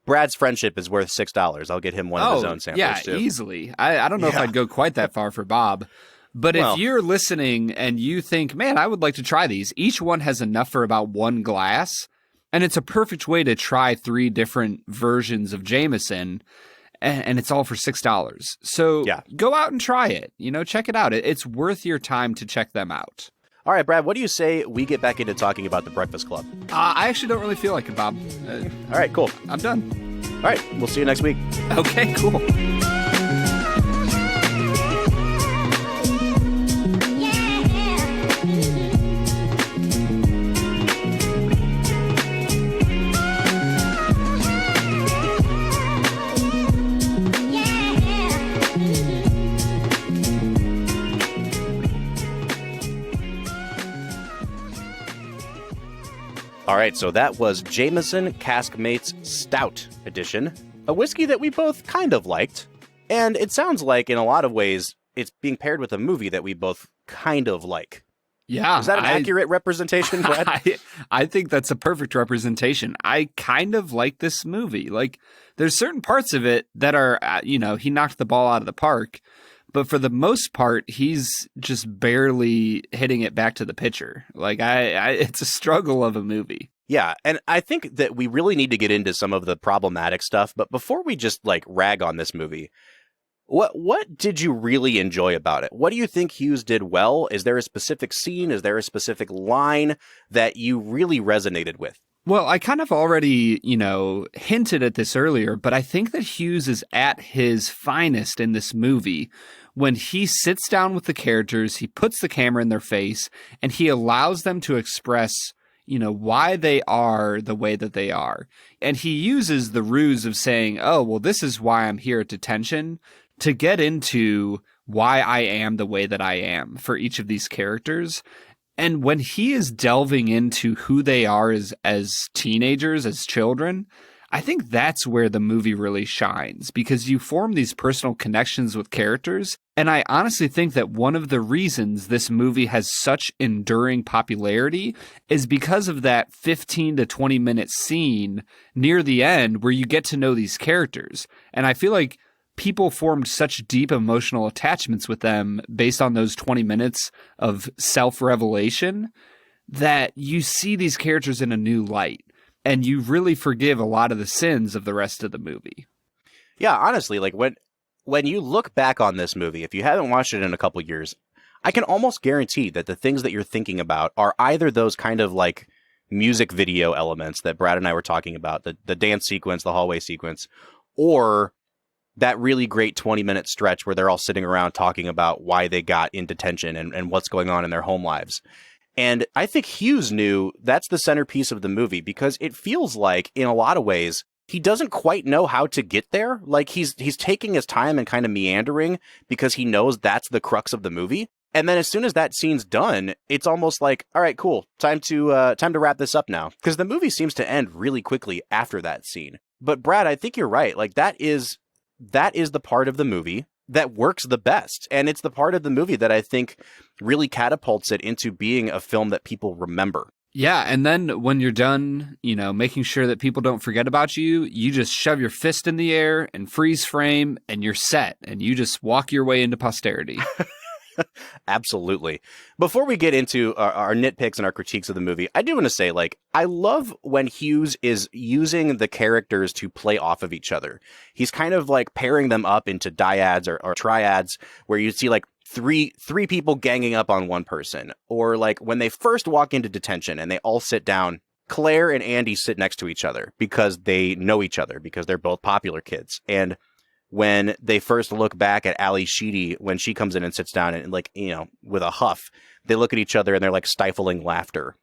Brad's friendship is worth $6. I'll get him one of his own samplers, too. Yeah, easily. I don't know if I'd go quite that far for Bob. But if you're listening and you think, man, I would like to try these, each one has enough for about 1 glass. And it's a perfect way to try 3 different versions of Jameson. And it's all for $6. So go out and try it. Check it out. It's worth your time to check them out. All right, Brad, what do you say we get back into talking about the Breakfast Club? I actually don't really feel like it, Bob. All right, cool. I'm done. All right, we'll see you next week. Okay, cool. All right, so that was Jameson Caskmates Stout Edition, a whiskey that we both kind of liked. And it sounds like, in a lot of ways, it's being paired with a movie that we both kind of like. Yeah. Is that an accurate representation, Brad? I think that's a perfect representation. I kind of like this movie. Like, there's certain parts of it that are, he knocked the ball out of the park. But for the most part, he's just barely hitting it back to the pitcher. Like, it's a struggle of a movie. Yeah, and I think that we really need to get into some of the problematic stuff. But before we just, rag on this movie, what did you really enjoy about it? What do you think Hughes did well? Is there a specific scene? Is there a specific line that you really resonated with? Well, I kind of already, hinted at this earlier, but I think that Hughes is at his finest in this movie when he sits down with the characters, he puts the camera in their face, and he allows them to express, why they are the way that they are. And he uses the ruse of saying, oh, well, this is why I'm here at detention, to get into why I am the way that I am for each of these characters. And when he is delving into who they are as teenagers, as children, I think that's where the movie really shines, because you form these personal connections with characters. And I honestly think that one of the reasons this movie has such enduring popularity is because of that 15 to 20 minute scene near the end where you get to know these characters. And I feel like people formed such deep emotional attachments with them based on those 20 minutes of self-revelation that you see these characters in a new light. And you really forgive a lot of the sins of the rest of the movie. Yeah, honestly, like when you look back on this movie, if you haven't watched it in a couple years, I can almost guarantee that the things that you're thinking about are either those kind of like music video elements that Brad and I were talking about, the dance sequence, the hallway sequence, or that really great 20-minute stretch where they're all sitting around talking about why they got in detention and what's going on in their home lives. And I think Hughes knew that's the centerpiece of the movie, because it feels like, in a lot of ways, he doesn't quite know how to get there. Like he's taking his time and kind of meandering because he knows that's the crux of the movie. And then as soon as that scene's done, it's almost like, all right, cool, time to wrap this up now, because the movie seems to end really quickly after that scene. But Brad, I think you're right. Like that is the part of the movie that works the best. And it's the part of the movie that I think really catapults it into being a film that people remember. Yeah, and then when you're done, making sure that people don't forget about you, you just shove your fist in the air and freeze frame, and you're set, and you just walk your way into posterity. Absolutely. Before we get into our nitpicks and our critiques of the movie, I do want to say, like, I love when Hughes is using the characters to play off of each other. He's kind of like pairing them up into dyads or triads, where you see like three people ganging up on one person. Or like when they first walk into detention and they all sit down, Claire and Andy sit next to each other because they know each other, because they're both popular kids. And when they first look back at Ali Sheedy, when she comes in and sits down and like, with a huff, they look at each other and they're like stifling laughter.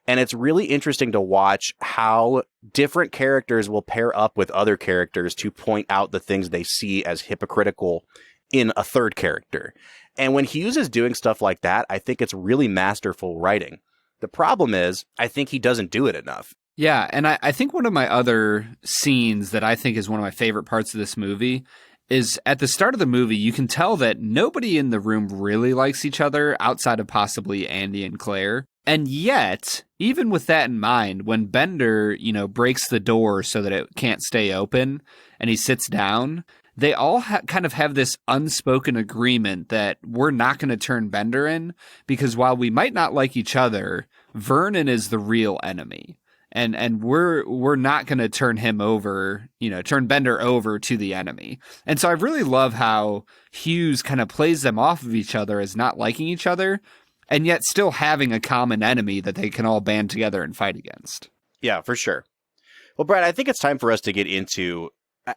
And it's really interesting to watch how different characters will pair up with other characters to point out the things they see as hypocritical in a third character. And when Hughes is doing stuff like that, I think it's really masterful writing. The problem is, I think he doesn't do it enough. Yeah, and I think one of my other scenes that I think is one of my favorite parts of this movie is at the start of the movie, you can tell that nobody in the room really likes each other outside of possibly Andy and Claire. And yet, even with that in mind, when Bender, breaks the door so that it can't stay open and he sits down, they all kind of have this unspoken agreement that we're not going to turn Bender in, because while we might not like each other, Vernon is the real enemy. And we're not going to turn him over, turn Bender over to the enemy. And so I really love how Hughes kind of plays them off of each other as not liking each other, and yet still having a common enemy that they can all band together and fight against. Yeah, for sure. Well, Brad, I think it's time for us to get into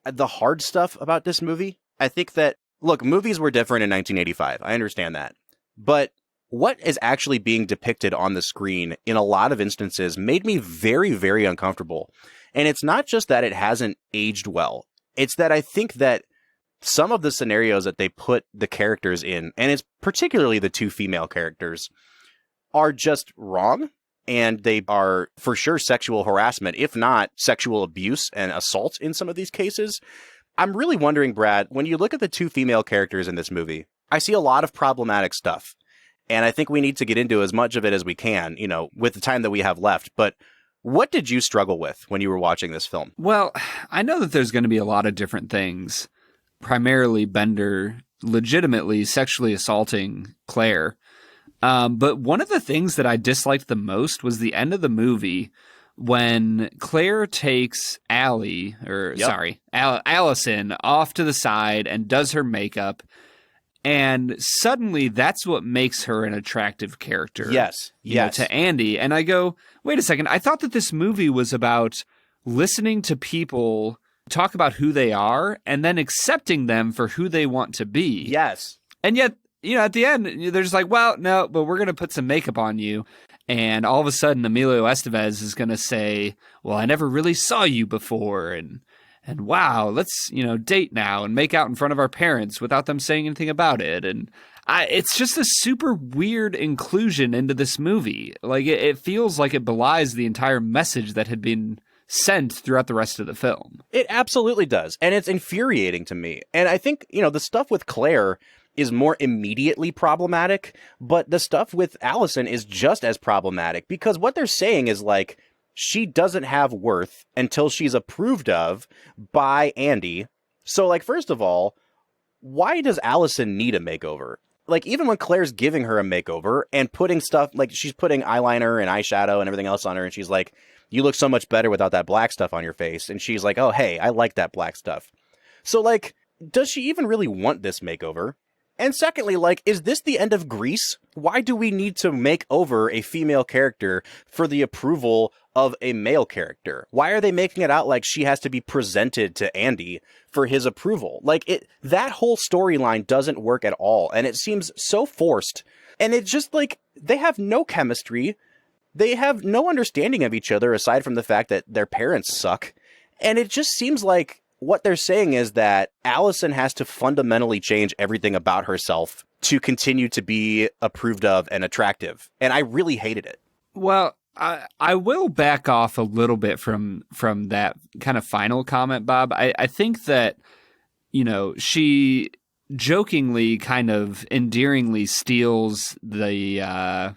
the hard stuff about this movie. I think that, look, movies were different in 1985. I understand that. But what is actually being depicted on the screen in a lot of instances made me very, very uncomfortable. And it's not just that it hasn't aged well. It's that I think that some of the scenarios that they put the characters in, and it's particularly the two female characters, are just wrong. And they are for sure sexual harassment, if not sexual abuse and assault in some of these cases. I'm really wondering, Brad, when you look at the two female characters in this movie, I see a lot of problematic stuff. And I think we need to get into as much of it as we can, with the time that we have left. But what did you struggle with when you were watching this film? Well, I know that there's going to be a lot of different things. Primarily Bender legitimately sexually assaulting Claire. But one of the things that I disliked the most was the end of the movie when Claire takes Allison off to the side and does her makeup. And suddenly that's what makes her an attractive character. Yes. To Andy. And I go, wait a second. I thought that this movie was about listening to people talk about who they are and then accepting them for who they want to be. Yes. And yet, at the end, they're just like, well, no, but we're going to put some makeup on you. And all of a sudden, Emilio Estevez is going to say, well, I never really saw you before. And wow, let's, date now and make out in front of our parents without them saying anything about it. And it's just a super weird inclusion into this movie. Like, it feels like it belies the entire message that had been sent throughout the rest of the film. It absolutely does. And it's infuriating to me. And I think, the stuff with Claire is more immediately problematic, but the stuff with Allison is just as problematic, because what they're saying is like, she doesn't have worth until she's approved of by Andy. So, like, first of all, why does Allison need a makeover? Like, even when Claire's giving her a makeover and putting stuff, like, she's putting eyeliner and eyeshadow and everything else on her, and she's like, you look so much better without that black stuff on your face. And she's like, oh, hey, I like that black stuff. So, like, does she even really want this makeover? And secondly, like, is this the end of Grease? Why do we need to make over a female character for the approval of a male character? Why are they making it out like she has to be presented to Andy for his approval? Like, that whole storyline doesn't work at all, and it seems so forced. And it's just like, they have no chemistry. They have no understanding of each other aside from the fact that their parents suck. And it just seems like what they're saying is that Allison has to fundamentally change everything about herself to continue to be approved of and attractive. And I really hated it. Well, I will back off a little bit from that kind of final comment, Bob. I think that, she jokingly, kind of endearingly steals the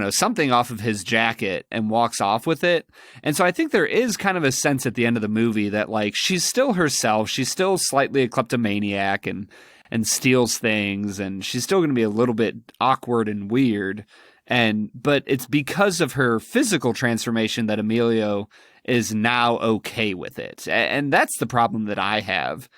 something off of his jacket and walks off with it. And so I think there is kind of a sense at the end of the movie that, like, she's still herself. She's still slightly a kleptomaniac and steals things, and she's still going to be a little bit awkward and weird. But it's because of her physical transformation that Emilio is now okay with it. And that's the problem that I have,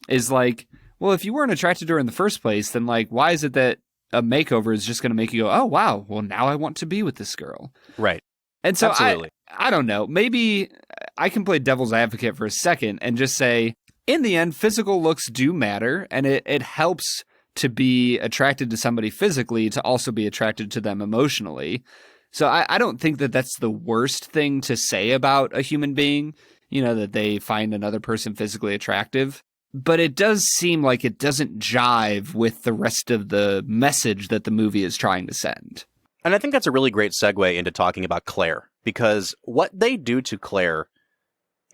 is like, well, if you weren't attracted to her in the first place, then, like, why is it that a makeover is just going to make you go, oh, wow, well, now I want to be with this girl. Right. And so absolutely. I don't know. Maybe I can play devil's advocate for a second and just say, in the end, physical looks do matter, and it helps to be attracted to somebody physically to also be attracted to them emotionally. So I don't think that that's the worst thing to say about a human being, that they find another person physically attractive. But it does seem like it doesn't jive with the rest of the message that the movie is trying to send. And I think that's a really great segue into talking about Claire, because what they do to Claire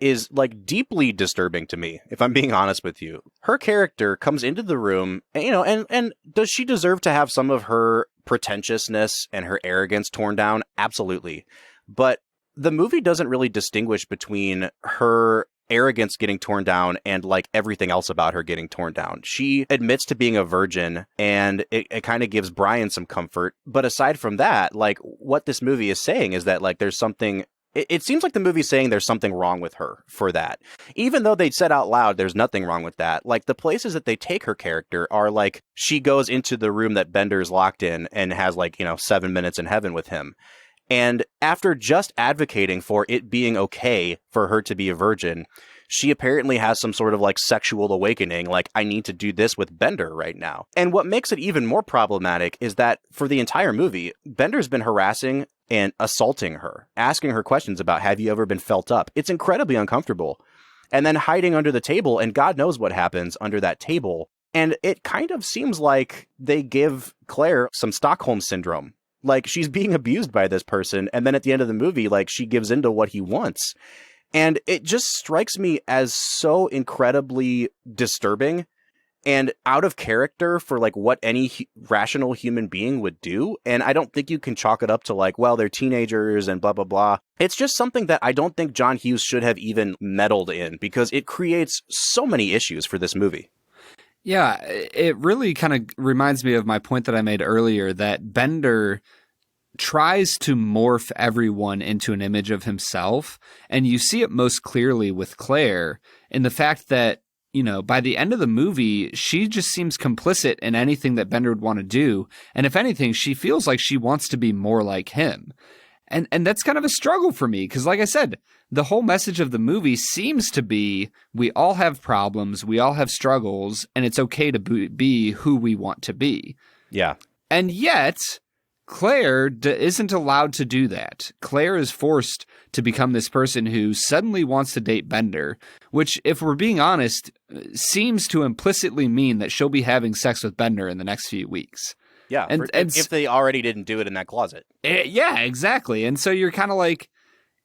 is, like, deeply disturbing to me, if I'm being honest with you. Her character comes into the room, and does she deserve to have some of her pretentiousness and her arrogance torn down? Absolutely. But the movie doesn't really distinguish between her arrogance getting torn down and, like, everything else about her getting torn down. She admits to being a virgin, and it kind of gives Brian some comfort. But aside from that, like, what this movie is saying is that, like, there's something... It seems like the movie's saying there's something wrong with her for that. Even though they said out loud there's nothing wrong with that. Like, the places that they take her character are, like, she goes into the room that Bender's locked in and has, like, 7 minutes in heaven with him. And after just advocating for it being okay for her to be a virgin, she apparently has some sort of, like, sexual awakening, like, I need to do this with Bender right now. And what makes it even more problematic is that for the entire movie, Bender's been harassing and assaulting her, asking her questions about, have you ever been felt up? It's incredibly uncomfortable. And then hiding under the table, and God knows what happens under that table. And it kind of seems like they give Claire some Stockholm syndrome. Like, she's being abused by this person, and then at the end of the movie, like, she gives into what he wants. And it just strikes me as so incredibly disturbing and out of character for, like, what any rational human being would do. And I don't think you can chalk it up to, like, well, they're teenagers and blah, blah, blah. It's just something that I don't think John Hughes should have even meddled in, because it creates so many issues for this movie. Yeah, it really kind of reminds me of my point that I made earlier, that Bender tries to morph everyone into an image of himself. And you see it most clearly with Claire in the fact that, by the end of the movie, she just seems complicit in anything that Bender would want to do. And if anything, she feels like she wants to be more like him. And that's kind of a struggle for me because, like I said, the whole message of the movie seems to be we all have problems, we all have struggles, and it's okay to be who we want to be. Yeah. And yet, Claire isn't allowed to do that. Claire is forced to become this person who suddenly wants to date Bender, which, if we're being honest, seems to implicitly mean that she'll be having sex with Bender in the next few weeks. Yeah, and if they already didn't do it in that closet. Yeah, exactly. And so you're kind of like,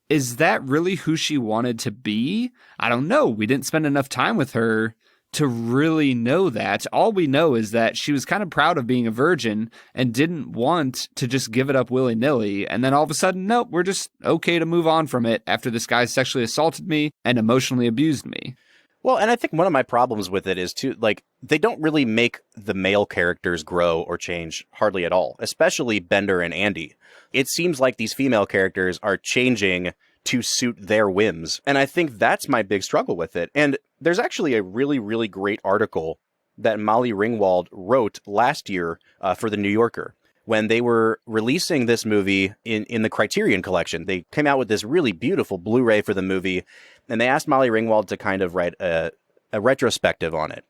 is that really who she wanted to be? I don't know. We didn't spend enough time with her to really know that. All we know is that she was kind of proud of being a virgin and didn't want to just give it up willy-nilly. And then all of a sudden, nope, we're just okay to move on from it after this guy sexually assaulted me and emotionally abused me. Well, and I think one of my problems with it is too, like, they don't really make the male characters grow or change hardly at all, especially Bender and Andy. It seems like these female characters are changing to suit their whims. And I think that's my big struggle with it. And there's actually a really, really great article that Molly Ringwald wrote last year for The New Yorker. When they were releasing this movie in the Criterion Collection, they came out with this really beautiful Blu-ray for the movie, and they asked Molly Ringwald to kind of write a retrospective on it.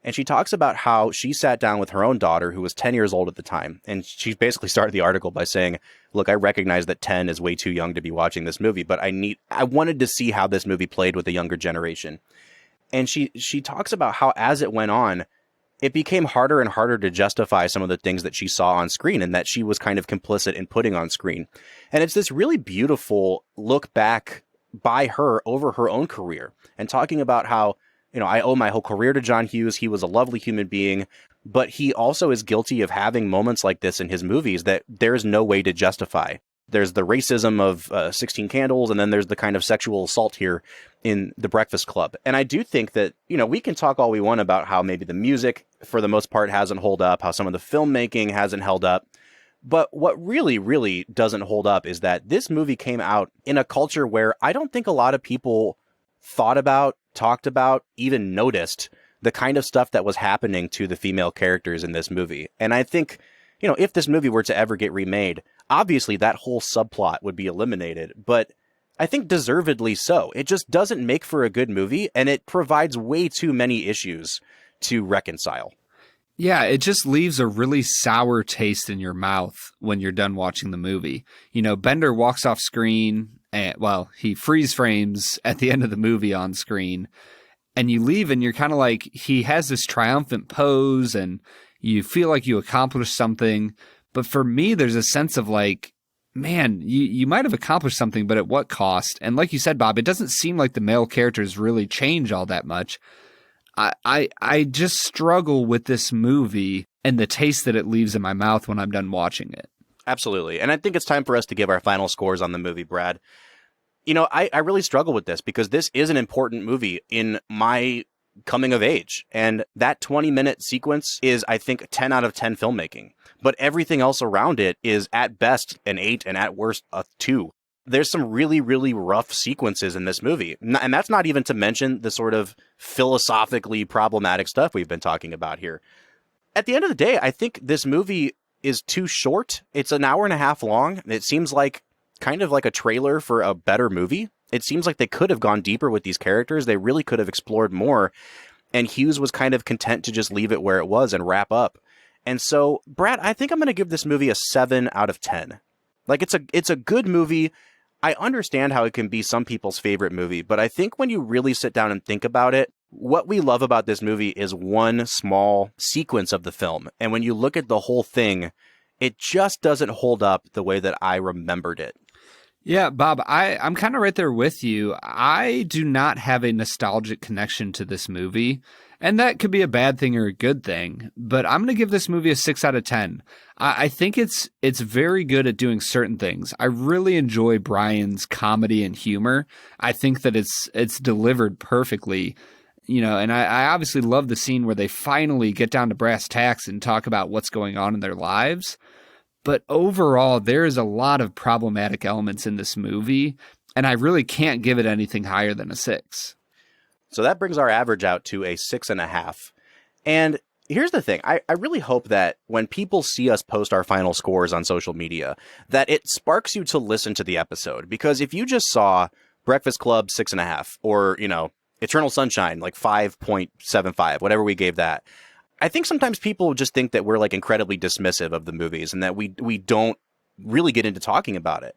And she talks about how she sat down with her own daughter, who was 10 years old at the time, and she basically started the article by saying, look, I recognize that 10 is way too young to be watching this movie, but I wanted to see how this movie played with the younger generation. And she talks about how as it went on, it became harder and harder to justify some of the things that she saw on screen and that she was kind of complicit in putting on screen. And it's this really beautiful look back by her over her own career and talking about how, you know, I owe my whole career to John Hughes. He was a lovely human being, but he also is guilty of having moments like this in his movies that there's no way to justify. There's the racism of 16 Candles, and then there's the kind of sexual assault here in The Breakfast Club. And I do think that, you know, we can talk all we want about how maybe the music, for the most part, hasn't held up, how some of the filmmaking hasn't held up. But what really, really doesn't hold up is that this movie came out in a culture where I don't think a lot of people thought about, talked about, even noticed the kind of stuff that was happening to the female characters in this movie. And I think, you know, if this movie were to ever get remade, obviously that whole subplot would be eliminated, but I think deservedly so. It just doesn't make for a good movie, and it provides way too many issues to reconcile. Yeah, it just leaves a really sour taste in your mouth when you're done watching the movie. You know, Bender walks off screen, and, well, he freeze frames at the end of the movie on screen, and you leave and you're kind of like, he has this triumphant pose and you feel like you accomplished something. But for me, there's a sense of like, man, you might have accomplished something, but at what cost? And like you said, Bob, it doesn't seem like the male characters really change all that much. I just struggle with this movie and the taste that it leaves in my mouth when I'm done watching it. Absolutely. And I think it's time for us to give our final scores on the movie, Brad. You know, I really struggle with this because this is an important movie in my coming of age. And that 20-minute sequence is, I think, 10 out of 10 filmmaking. But everything else around it is at best an 8 and at worst a 2. There's some really, really rough sequences in this movie. And that's not even to mention the sort of philosophically problematic stuff we've been talking about here. At the end of the day, I think this movie is too short. It's an hour and a half long. It seems like kind of like a trailer for a better movie. It seems like they could have gone deeper with these characters. They really could have explored more. And Hughes was kind of content to just leave it where it was and wrap up. And so, Brad, I think I'm going to give this movie a 7 out of 10. Like, it's a good movie. I understand how it can be some people's favorite movie, but I think when you really sit down and think about it, what we love about this movie is one small sequence of the film. And when you look at the whole thing, it just doesn't hold up the way that I remembered it. Yeah, Bob, I'm kind of right there with you. I do not have a nostalgic connection to this movie, and that could be a bad thing or a good thing, but I'm going to give this movie a 6 out of 10. I think it's very good at doing certain things. I really enjoy Brian's comedy and humor. I think that it's delivered perfectly, you know, and I obviously love the scene where they finally get down to brass tacks and talk about what's going on in their lives. But overall, there is a lot of problematic elements in this movie, and I really can't give it anything higher than a 6. So that brings our average out to a 6.5. And here's the thing. I really hope that when people see us post our final scores on social media, that it sparks you to listen to the episode. Because if you just saw Breakfast Club 6.5, or, Eternal Sunshine, like 5.75, whatever we gave that, I think sometimes people just think that we're like incredibly dismissive of the movies and that we don't really get into talking about it.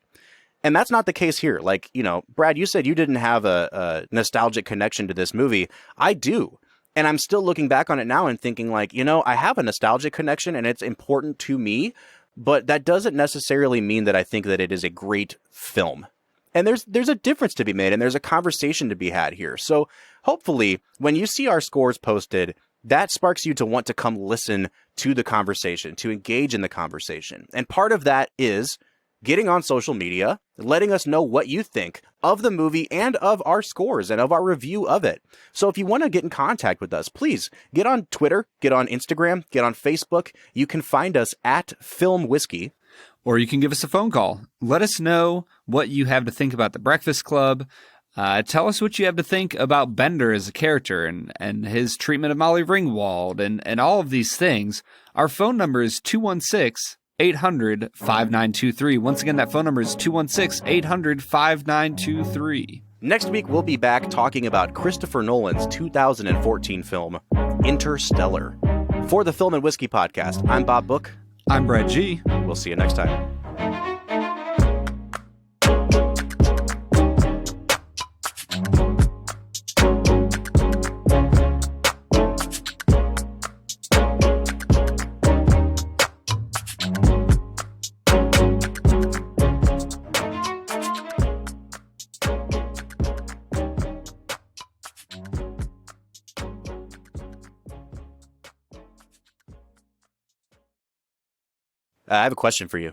And that's not the case here. Like, Brad, you said you didn't have a nostalgic connection to this movie. I do. And I'm still looking back on it now and thinking like, I have a nostalgic connection and it's important to me, but that doesn't necessarily mean that I think that it is a great film. And there's a difference to be made and there's a conversation to be had here. So hopefully when you see our scores posted, that sparks you to want to come listen to the conversation, to engage in the conversation. And part of that is getting on social media, letting us know what you think of the movie and of our scores and of our review of it. So if you want to get in contact with us, please get on Twitter, get on Instagram, get on Facebook. You can find us at Film Whiskey. Or you can give us a phone call. Let us know what you have to think about The Breakfast Club. Tell us what you have to think about Bender as a character and his treatment of Molly Ringwald and all of these things. Our phone number is 216-800-5923. Once again, that phone number is 216-800-5923. Next week, we'll be back talking about Christopher Nolan's 2014 film, Interstellar. For the Film and Whiskey Podcast, I'm Bob Book. I'm Brad G. We'll see you next time. I have a question for you.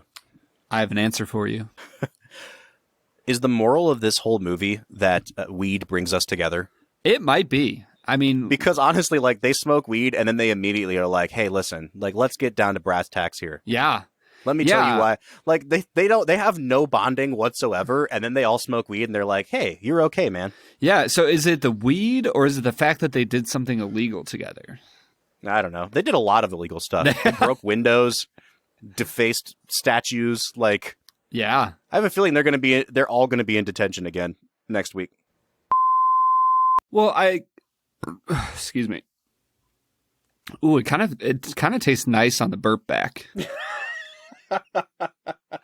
I have an answer for you. Is the moral of this whole movie that weed brings us together? It might be. I mean, because honestly, like they smoke weed and then they immediately are like, "Hey, listen, like let's get down to brass tacks here." Yeah. Let me tell you why. Like they have no bonding whatsoever, and then they all smoke weed and they're like, "Hey, you're okay, man." Yeah. So is it the weed or is it the fact that they did something illegal together? I don't know. They did a lot of illegal stuff. They broke windows, defaced statues. Like, yeah, I have a feeling they're all going to be in detention again next week. Well, excuse me. Ooh, it kind of tastes nice on the burp back.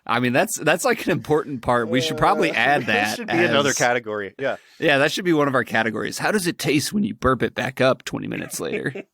I mean, that's like an important part. We should probably add that. That should be another category. Yeah. Yeah, that should be one of our categories. How does it taste when you burp it back up 20 minutes later?